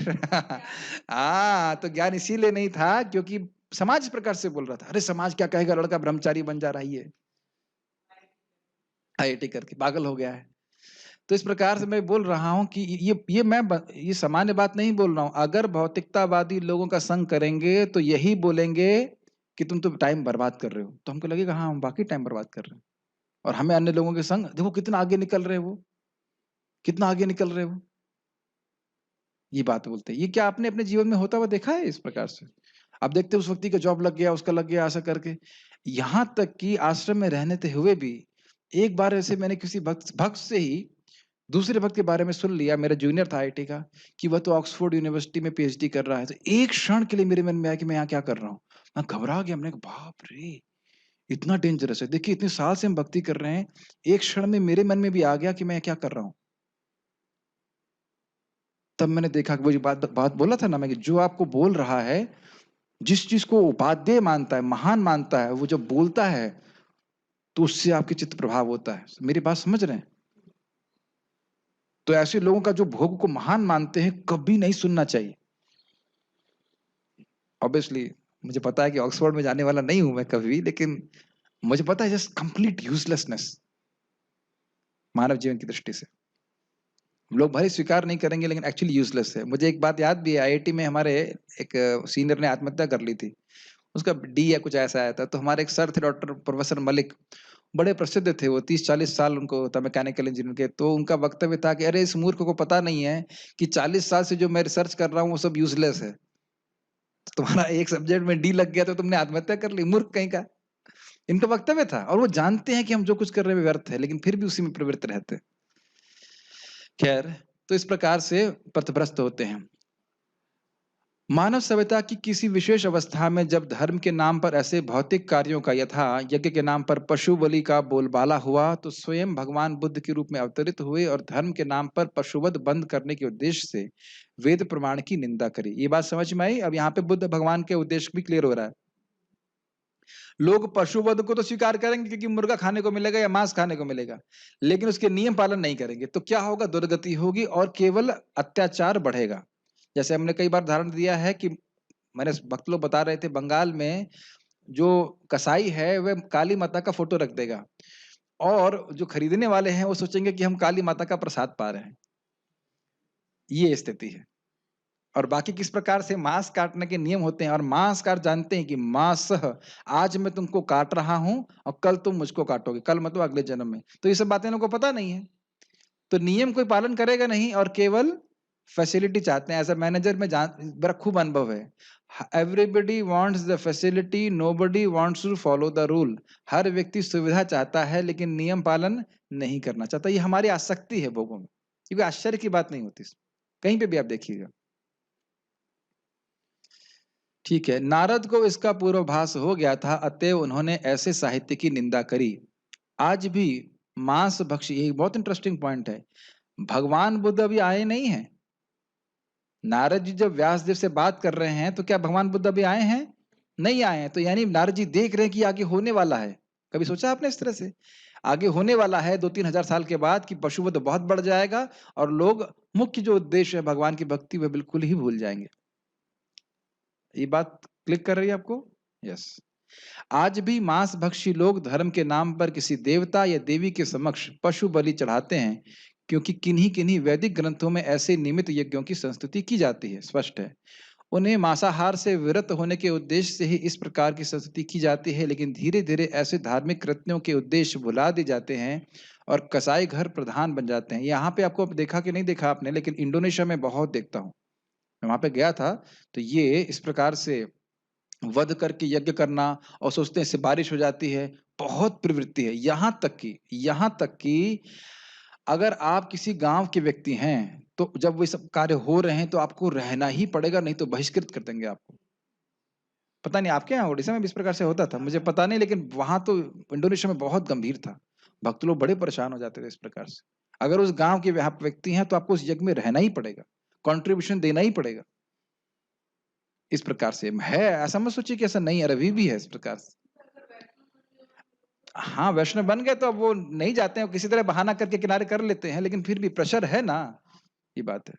S1: तो ज्ञान इसीलिए नहीं था क्योंकि समाज इस प्रकार से बोल रहा था। अरे समाज क्या कहेगा, लड़का ब्रह्मचारी बन जा रहा है, ये आईआईटी करके पागल हो गया है। तो इस प्रकार से मैं बोल रहा हूँ कि ये सामान्य बात नहीं बोल रहा हूँ। अगर भौतिकतावादी लोगों का संग करेंगे तो यही बोलेंगे कि तुम तो टाइम बर्बाद कर रहे हो। तो हमको लगेगा हाँ हम वाकई टाइम बर्बाद कर रहे हैं। और हमें अन्य लोगों के संग देखो कितना आगे निकल रहे वो, कितना आगे निकल रहे वो, ये बात बोलते हैं। ये क्या आपने अपने जीवन में होता हुआ देखा है इस प्रकार से? आप देखते उस व्यक्ति का जॉब लग गया, उसका लग गया, ऐसा करके। यहाँ तक कि आश्रम में रहने हुए भी एक बार ऐसे मैंने किसी भक्त से ही दूसरे भक्त के बारे में सुन लिया, मेरा जूनियर था आईआईटी का, कि वह तो ऑक्सफोर्ड यूनिवर्सिटी में पीएचडी कर रहा है। तो एक क्षण के लिए मेरे मन में आया कि मैं यहाँ क्या कर रहा हूँ? मैं घबरा गया, मैंने कहा बाप रे! इतना डेंजरस है। देखिए इतने साल से हम भक्ति कर रहे हैं, एक क्षण में मेरे मन में भी आ गया कि मैं क्या कर रहा हूँ। तब मैंने देखा कि वो जो बात बोला था ना मैं, कि जो आपको बोल रहा है, जिस चीज को उपादेय मानता है, महान मानता है, वो जब बोलता है तो उससे आपके चित्त प्रभाव होता है। मेरी बात समझ रहे हैं? तो ऐसे लोगों का जो भोग को महान मानते हैं कभी नहीं सुनना चाहिए। ऑब्वियसली मुझे पता है कि ऑक्सफोर्ड में जाने वाला नहीं हूं मैं कभी भी, लेकिन मुझे पता है जस्ट कंप्लीट यूजलेसनेस मानव जीवन की दृष्टि से। लोग भले स्वीकार नहीं करेंगे लेकिन एक्चुअली यूजलेस है। मुझे एक बात याद भी है, आईआईटी में हमारे एक सीनियर ने आत्महत्या कर ली थी। उसका डी या कुछ ऐसा आया था। तो हमारे एक सर थे डॉक्टर प्रोफेसर मलिक, बड़े प्रसिद्ध थे वो, 30-40 साल उनको था मैकेनिकल इंजीनियर के। तो उनका वक्तव्य था कि अरे इस मूर्ख को पता नहीं है कि 40 साल से जो मैं रिसर्च कर रहा हूँ वो सब यूजलेस है। तुम्हारा एक सब्जेक्ट में डी लग गया तो तुमने आत्महत्या कर ली, मूर्ख कहीं का। इनका वक्तव्य था और वो जानते हैं कि हम जो कुछ कर रहे हैं व्यर्थ है, लेकिन फिर भी उसी में प्रवृत्त रहते हैं। खैर, तो इस प्रकार से पथभ्रष्ट होते हैं। मानव सभ्यता की किसी विशेष अवस्था में जब धर्म के नाम पर ऐसे भौतिक कार्यों का यथा यज्ञ के नाम पर पशु बलि का बोलबाला हुआ, तो स्वयं भगवान बुद्ध के रूप में अवतरित हुए और धर्म के नाम पर पशुवध बंद करने के उद्देश्य से वेद प्रमाण की निंदा करी। ये बात समझ में आई? अब यहाँ पे बुद्ध भगवान के उद्देश्य भी क्लियर हो रहा है। लोग पशुवध को तो स्वीकार करेंगे क्योंकि मुर्गा खाने को मिलेगा या मांस खाने को मिलेगा, लेकिन उसके नियम पालन नहीं करेंगे तो क्या होगा? दुर्गति होगी और केवल अत्याचार बढ़ेगा। जैसे हमने कई बार उदाहरण दिया है कि मैंने भक्त लोग बता रहे थे, बंगाल में जो कसाई है वह काली माता का फोटो रख देगा और जो खरीदने वाले हैं वो सोचेंगे कि हम काली माता का प्रसाद पा रहे हैं। ये स्थिति है। और बाकी किस प्रकार से मांस काटने के नियम होते हैं, और मांस काट जानते हैं कि मांस, आज मैं तुमको काट रहा हूं और कल तुम मुझको काटोगे, कल मतलब अगले जन्म में। तो ये सब बातें लोगों को पता नहीं है, तो नियम कोई पालन करेगा नहीं और केवल फैसिलिटी चाहते हैं। एज अ मैनेजर में मेरा खूब अनुभव है। Everybody wants the facility, nobody wants to follow the rule. हर व्यक्ति सुविधा चाहता है लेकिन नियम पालन नहीं करना चाहता। ये हमारी आसक्ति है भोगों में, क्योंकि आश्चर्य की बात नहीं होती, कहीं पे भी आप देखिएगा। ठीक है, नारद को इसका पूर्वाभास हो गया था, अतएव उन्होंने ऐसे साहित्य की निंदा करी। आज भी मांस भक्षी, ये बहुत इंटरेस्टिंग पॉइंट है, भगवान बुद्ध अभी आए नहीं हैं। नारद जी जब व्यासदेव से बात कर रहे हैं तो क्या भगवान बुद्ध अभी आए हैं? नहीं आए हैं। तो यानी नारद जी देख रहे हैं कि आगे होने वाला है। कभी सोचा आपने इस तरह से? आगे होने वाला है 2-3 हजार साल के बाद कि पशुवध बहुत बढ़ जाएगा और लोग मुख्य जो उद्देश्य है भगवान की भक्ति वह बिल्कुल ही भूल जाएंगे। ये बात क्लिक कर रही है आपको? यस। आज भी मांस भक्षी लोग धर्म के नाम पर किसी देवता या देवी के समक्ष पशु बलि चढ़ाते हैं, क्योंकि किन्हीं किन्हीं वैदिक ग्रंथों में ऐसे निमित्त यज्ञों की संस्तुति की जाती है। स्पष्ट है, उन्हें मांसाहार से विरत होने के उद्देश्य से ही इस प्रकार की संस्तुति की जाती है, लेकिन धीरे धीरे ऐसे धार्मिक कृत्यों के उद्देश्य भुला दिए जाते हैं और कसाई घर प्रधान बन जाते हैं। यहाँ पे आपको देखा कि नहीं देखा आपने, लेकिन इंडोनेशिया में बहुत देखता हूँ। मैं वहां पे गया था, तो ये इस प्रकार से वध करके यज्ञ करना और सोचते हैं इससे बारिश हो जाती है, बहुत प्रवृत्ति है। यहाँ तक कि अगर आप किसी गांव के व्यक्ति हैं तो जब वो सब कार्य हो रहे हैं तो आपको रहना ही पड़ेगा, नहीं तो बहिष्कृत कर देंगे आपको। पता नहीं आपके यहाँ उड़ीसा में भी इस प्रकार से होता था, मुझे पता नहीं, लेकिन वहां तो इंडोनेशिया में बहुत गंभीर था। भक्त लोग बड़े परेशान हो जाते थे इस प्रकार से। अगर उस गांव के व्यक्ति हैं तो आपको उस यज्ञ में रहना ही पड़ेगा, कंट्रीब्यूशन देना ही पड़ेगा। इस प्रकार से है, ऐसा मत सोचिए कि ऐसा नहीं है, अभी भी है इस प्रकार से। हाँ, वैष्णव बन गए तो अब वो नहीं जाते हैं, किसी तरह बहाना करके किनारे कर लेते हैं, लेकिन फिर भी प्रेशर है ना, ये बात है।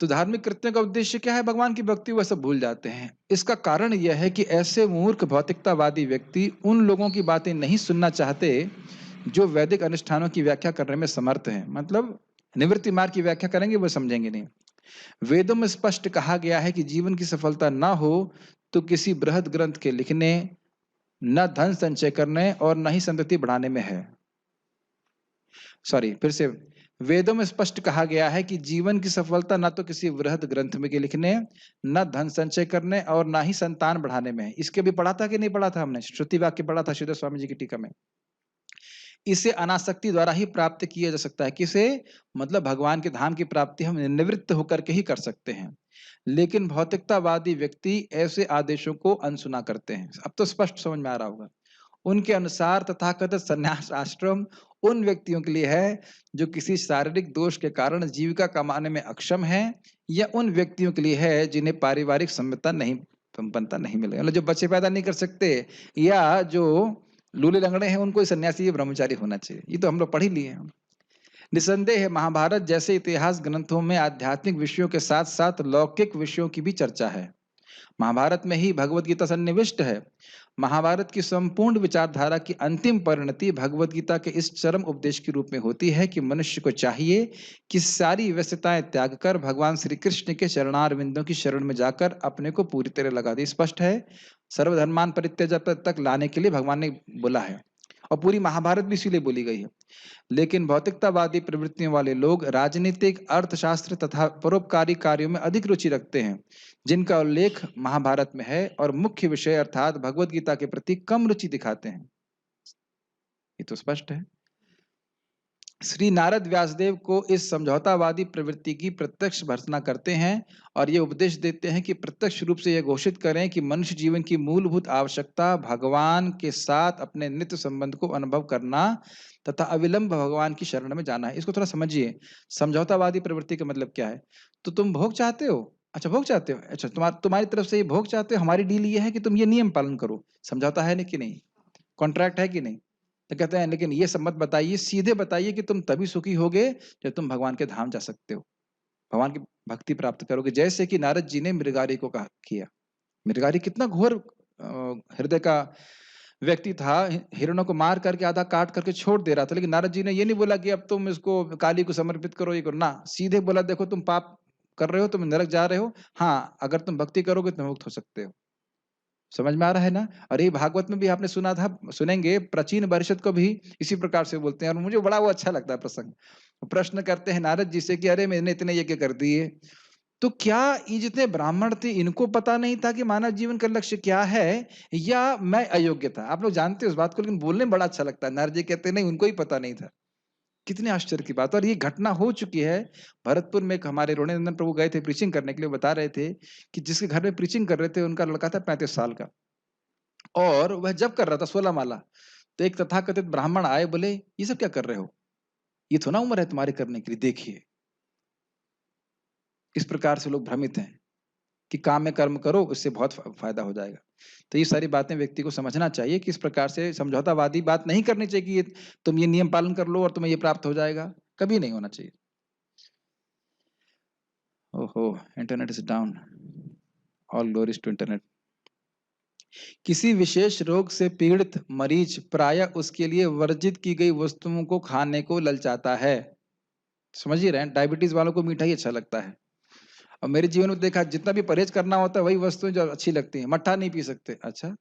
S1: तो धार्मिक कृत्यों का उद्देश्य क्या है? भगवान की भक्ति, वह सब भूल जाते हैं। इसका कारण यह है कि ऐसे मूर्ख भौतिकतावादी व्यक्ति उन लोगों की बातें नहीं सुनना चाहते जो वैदिक अनुष्ठानों की व्याख्या करने में समर्थ हैं। मतलब निवृत्ति मार्ग की व्याख्या करेंगे वो समझेंगे नहीं। वेदों में स्पष्ट कहा गया है कि जीवन की सफलता ना हो तो किसी बृहद ग्रंथ के लिखने, न धन संचय करने और न ही संतति बढ़ाने में है। फिर से, वेदों में स्पष्ट कहा गया है कि जीवन की सफलता न तो किसी वृहद ग्रंथ में के लिखने, न धन संचय करने और न ही संतान बढ़ाने में है। इसके भी पढ़ा था कि नहीं पढ़ा था हमने? श्रुति वाक्य पढ़ा था श्रीधर स्वामी जी की टीका में। इसे अनासक्ति द्वारा ही प्राप्त किया जा सकता है। किसे? मतलब भगवान के धाम की प्राप्ति हम निवृत्त होकर के ही कर सकते हैं। लेकिन भौतिकतावादी व्यक्ति ऐसे आदेशों को अनसुना करते हैं। अब तो स्पष्ट समझ में आ रहा होगा। उनके अनुसार तथाकथित संन्यास आश्रम उन व्यक्तियों के लिए है जो किसी शारीरिक दोष के कारण जीविका कमाने में अक्षम है, या उन व्यक्तियों के लिए है जिन्हें पारिवारिक संपन्नता नहीं मिलेगा। मतलब जो बच्चे पैदा नहीं कर सकते या जो लूले लंगड़े हैं, उनको सन्यासी ब्रह्मचारी होना चाहिए। ये तो हम लोग पढ़ ही लिए हैं। निसंदेह महाभारत जैसे इतिहास ग्रंथों में आध्यात्मिक विषयों के साथ साथ लौकिक विषयों की भी चर्चा है। महाभारत में ही भगवत गीता सन्निविष्ट है। महाभारत की संपूर्ण विचारधारा की अंतिम परिणति भगवत गीता के इस चरम उपदेश के रूप में होती है कि मनुष्य को चाहिए कि सारी व्यस्तताएं त्याग कर भगवान श्री कृष्ण के चरणारविंदों की शरण में जाकर अपने को पूरी तरह लगा दे। स्पष्ट है, सर्वधर्मान परित्यज्य तक लाने के लिए भगवान ने बोला है, और पूरी महाभारत भी इसीलिए बोली गई है। लेकिन भौतिकतावादी प्रवृत्तियों वाले लोग राजनीतिक, अर्थशास्त्र तथा परोपकारी कार्यों में अधिक रुचि रखते हैं, जिनका उल्लेख महाभारत में है, और मुख्य विषय अर्थात भगवत गीता के प्रति कम रुचि दिखाते हैं। ये तो स्पष्ट है। श्री नारद व्यासदेव को इस समझौतावादी प्रवृत्ति की प्रत्यक्ष भर्त्सना करते हैं और ये उपदेश देते हैं कि प्रत्यक्ष रूप से यह घोषित करें कि मनुष्य जीवन की मूलभूत आवश्यकता भगवान के साथ अपने नित्य संबंध को अनुभव करना तथा अविलंब भगवान की शरण में जाना है। इसको थोड़ा समझिए, समझौतावादी प्रवृत्ति का मतलब क्या है? तो तुम भोग चाहते हो, अच्छा भोग चाहते हो, अच्छा तुम्हारी तरफ से ये भोग चाहते हो, हमारी डील ये है कि तुम ये नियम पालन करो। समझौता है कि नहीं? कॉन्ट्रैक्ट है कि नहीं? तो कहते हैं लेकिन ये सब मत बताइए, सीधे बताइए कि तुम तभी सुखी होगे जब तुम भगवान के धाम जा सकते हो, भगवान की भक्ति प्राप्त करोगे। जैसे कि नारद जी ने मृगारी को कहा किया। मृगारी कितना घोर हृदय का व्यक्ति था, हिरणों को मार करके आधा काट करके छोड़ दे रहा था, लेकिन नारद जी ने ये नहीं बोला कि अब तुम इसको काली को समर्पित करो, ये करो ना, सीधे बोला देखो तुम पाप कर रहे हो, तुम नरक जा रहे हो, हाँ अगर तुम भक्ति करोगे तो मुक्त हो सकते हो। समझ में आ रहा है ना? और ये भागवत में भी आपने सुना था, सुनेंगे, प्राचीन परिषद को भी इसी प्रकार से बोलते हैं, और मुझे बड़ा वो अच्छा लगता है प्रसंग। प्रश्न करते हैं नारद जी से कि अरे मैंने इतने यज्ञ कर दिए, तो क्या ये जितने ब्राह्मण थे इनको पता नहीं था कि मानव जीवन का लक्ष्य क्या है, या मैं अयोग्य था? आप लोग जानते हैं उस बात को, लेकिन बोलने में बड़ा अच्छा लगता है। नारद जी कहते नहीं, उनको ही पता नहीं था। कितने आश्चर्य की बात। और ये घटना हो चुकी है। भरतपुर में एक हमारे रोणेनंदन प्रभु गए थे प्रीचिंग करने के लिए, बता रहे थे कि जिसके घर में प्रीचिंग कर रहे थे उनका लड़का था 35 साल का, और वह जब कर रहा था 16 माला, तो एक तथाकथित ब्राह्मण आए, बोले ये सब क्या कर रहे हो, ये थोड़ा उम्र है तुम्हारे करने के लिए, देखिए। इस प्रकार से लोग भ्रमित हैं कि काम में कर्म करो, उससे बहुत फायदा हो जाएगा। तो ये सारी बातें व्यक्ति को समझना चाहिए कि इस प्रकार से समझौतावादी बात नहीं करनी चाहिए कि ये तुम ये नियम पालन कर लो और तुम्हें ये प्राप्त हो जाएगा, कभी नहीं होना चाहिए। ओहो, internet is down, all glories to internet. किसी विशेष रोग से पीड़ित मरीज प्रायः उसके लिए वर्जित की गई वस्तुओं को खाने को ललचाता है। समझ ही रहे हैं, डायबिटीज वालों को मीठा ही अच्छा लगता है, और मेरे जीवन में देखा जितना भी परहेज करना होता है वही वस्तुएं जो अच्छी लगती हैं। मट्ठा नहीं पी सकते, अच्छा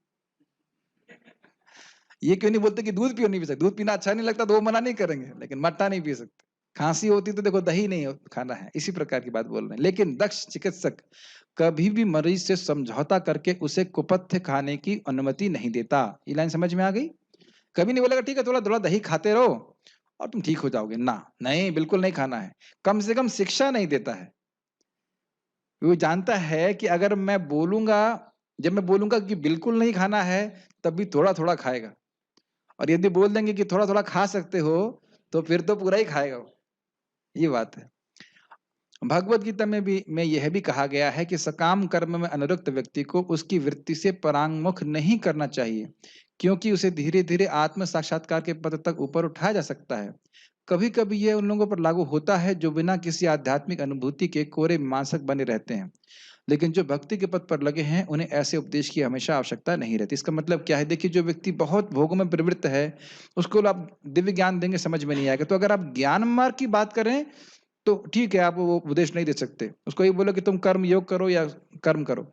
S1: ये क्यों नहीं बोलते कि दूध क्यों नहीं पी सकते? दूध पीना अच्छा नहीं लगता तो वो मना नहीं करेंगे, लेकिन मट्ठा नहीं पी सकते। खांसी होती तो देखो दही नहीं खाना है, इसी प्रकार की बात बोल रहे हैं। लेकिन दक्ष चिकित्सक कभी भी मरीज से समझौता करके उसे कुपथ्य खाने की अनुमति नहीं देता। ये लाइन समझ में आ गई? कभी नहीं बोलेगा ठीक है थोड़ा थोड़ा दही खाते रहो और तुम ठीक हो जाओगे, ना, नहीं, बिल्कुल नहीं खाना है। कम से कम शिक्षा नहीं देता है। वो जानता है कि अगर मैं बोलूंगा, जब मैं बोलूंगा कि बिल्कुल नहीं खाना है, तब भी थोड़ा थोड़ा खाएगा, और यदि बोल देंगे कि थोड़ा थोड़ा खा सकते हो, तो फिर तो पूरा ही खाएगा वो। ये बात है। भगवत गीता में यह भी कहा गया है कि सकाम कर्म में अनुरक्त व्यक्ति को उसकी वृत्ति से परांगमुख नहीं करना चाहिए, क्योंकि उसे धीरे धीरे आत्म साक्षात्कार के पद तक ऊपर उठाया जा सकता है। कभी कभी यह उन लोगों पर लागू होता है जो बिना किसी आध्यात्मिक अनुभूति के कोरे मीमांसक बने रहते हैं, लेकिन जो भक्ति के पथ पर लगे हैं उन्हें ऐसे उपदेश की हमेशा आवश्यकता नहीं रहती। इसका मतलब क्या है? देखिए, जो व्यक्ति बहुत भोगों में प्रवृत्त है, उसको आप दिव्य ज्ञान देंगे समझ में नहीं आएगा। तो अगर आप ज्ञान मार्ग की बात करें तो ठीक है, आप वो उपदेश नहीं दे सकते। उसको ये बोलो कि तुम कर्म योग करो या कर्म करो।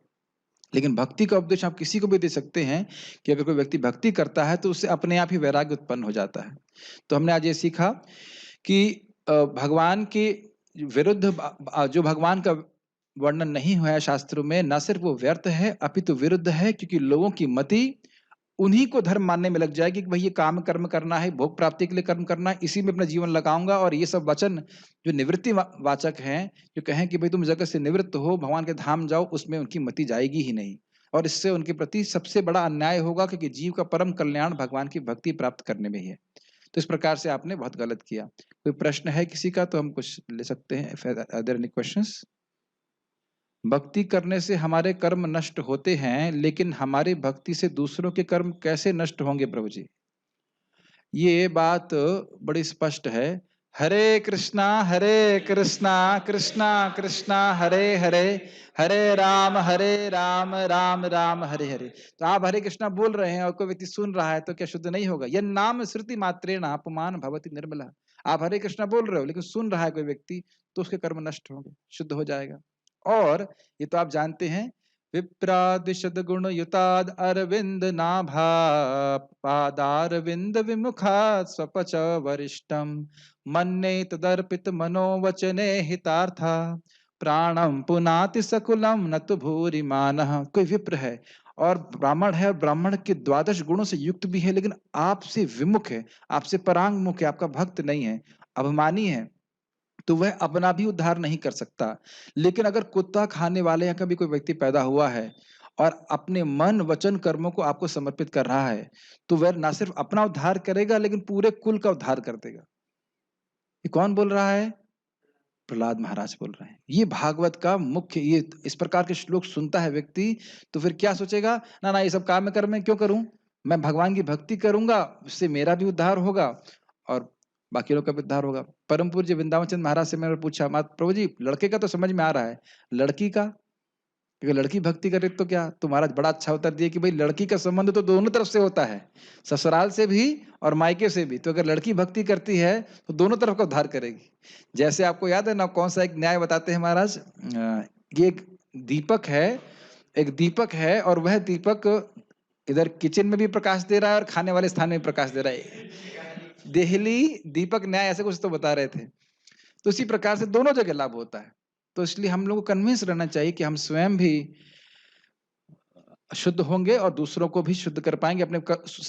S1: लेकिन भक्ति का उपदेश आप किसी को भी दे सकते हैं कि अगर कोई व्यक्ति भक्ति करता है तो उससे अपने आप ही वैराग्य उत्पन्न हो जाता है। तो हमने आज ये सीखा कि भगवान के विरुद्ध जो भगवान का वर्णन नहीं हुआ है शास्त्रों में, न सिर्फ वो व्यर्थ है अपितु विरुद्ध है, क्योंकि लोगों की मति उन्हीं को धर्म मानने में लग जाएगी कि भाई ये काम कर्म करना है, भोग प्राप्ति के लिए कर्म करना है, इसी में अपना जीवन लगाऊंगा। और ये सब वचन जो निवृत्ति वाचक हैं, जो कहें कि भाई तुम जगत से निवृत्त हो, भगवान के धाम जाओ, उसमें उनकी मति जाएगी ही नहीं। और इससे उनके प्रति सबसे बड़ा अन्याय होगा, क्योंकि जीव का परम कल्याण भगवान की भक्ति प्राप्त करने में ही है। तो इस प्रकार से आपने बहुत गलत किया। कोई प्रश्न है किसी का तो हम कुछ ले सकते हैं। Are there any questions? भक्ति करने से हमारे कर्म नष्ट होते हैं, लेकिन हमारी भक्ति से दूसरों के कर्म कैसे नष्ट होंगे प्रभु जी? ये बात बड़ी स्पष्ट है हरे कृष्णा कृष्णा कृष्णा हरे हरे, हरे राम राम राम हरे हरे। तो आप हरे कृष्णा बोल रहे हैं और कोई व्यक्ति सुन रहा है तो क्या शुद्ध नहीं होगा? यह नाम श्रुति मात्रेण अपमान भवति निर्मला। आप हरे कृष्णा बोल रहे हो लेकिन सुन रहा है कोई व्यक्ति तो उसके कर्म नष्ट होंगे, शुद्ध हो जाएगा। और ये तो आप जानते हैं, विप्रादिशद गुण युताद अरविंद नाभा पादारविंद विमुखा स्वपच वरिष्ठम मन्ने तदर्पित मनोवचने हितार्था प्राणम पुनाति सकुलम न तो भूरि मानः। कोई विप्र है और ब्राह्मण है, ब्राह्मण के द्वादश गुणों से युक्त भी है लेकिन आपसे विमुख है, आपसे परांगमुख है, आपका भक्त नहीं है, अभिमानी है, तो वह अपना भी उद्धार नहीं कर सकता। लेकिन अगर कुत्ता खाने वाले या कभी कोई व्यक्ति पैदा हुआ है और अपने मन वचन कर्मों को आपको समर्पित कर रहा है तो वह ना सिर्फ अपना उद्धार करेगा लेकिन पूरे कुल का उद्धार कर देगा। ये कौन बोल रहा है? प्रहलाद महाराज बोल रहे हैं। ये भागवत का मुख्य, ये इस प्रकार के श्लोक सुनता है व्यक्ति तो फिर क्या सोचेगा, ना ना ये सब काम कर्म मैं क्यों करूं, मैं भगवान की भक्ति करूंगा, उससे मेरा भी उद्धार होगा और बाकी लोग का भी उद्धार होगा। परम पूज्य वृंदावन चंद्र महाराज से मैंने पूछा, प्रभु जी लड़के का तो समझ में आ रहा है, लड़की का, क्योंकि लड़की भक्ति करे तो क्या? तो महाराज बड़ा अच्छा उत्तर दिए कि भाई लड़की का संबंध तो दोनों तरफ से होता है, ससुराल से भी और मायके से भी। तो अगर लड़की भक्ति करती है तो दोनों तरफ का उद्धार करेगी। जैसे आपको याद है ना, कौन सा एक न्याय बताते हैं महाराज, ये एक दीपक है और वह दीपक इधर किचन में भी प्रकाश दे रहा है और खाने वाले स्थान में भी प्रकाश दे रहा है। देहली दीपक न्याय ऐसे कुछ तो बता रहे थे। तो इसी प्रकार से दोनों जगह लाभ होता है। तो इसलिए हम लोग को कन्विंस रहना चाहिए कि हम स्वयं भी शुद्ध होंगे और दूसरों को भी शुद्ध कर पाएंगे, अपने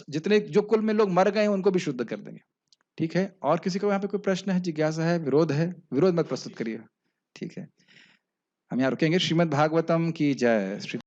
S1: जितने जो कुल में लोग मर गए हैं उनको भी शुद्ध कर देंगे। ठीक है, और किसी को यहाँ पे कोई प्रश्न है, जिज्ञासा है, विरोध है? विरोध मत प्रस्तुत करिए। ठीक है, हम यहाँ रुकेंगे। श्रीमद् भागवतम की जय। श्री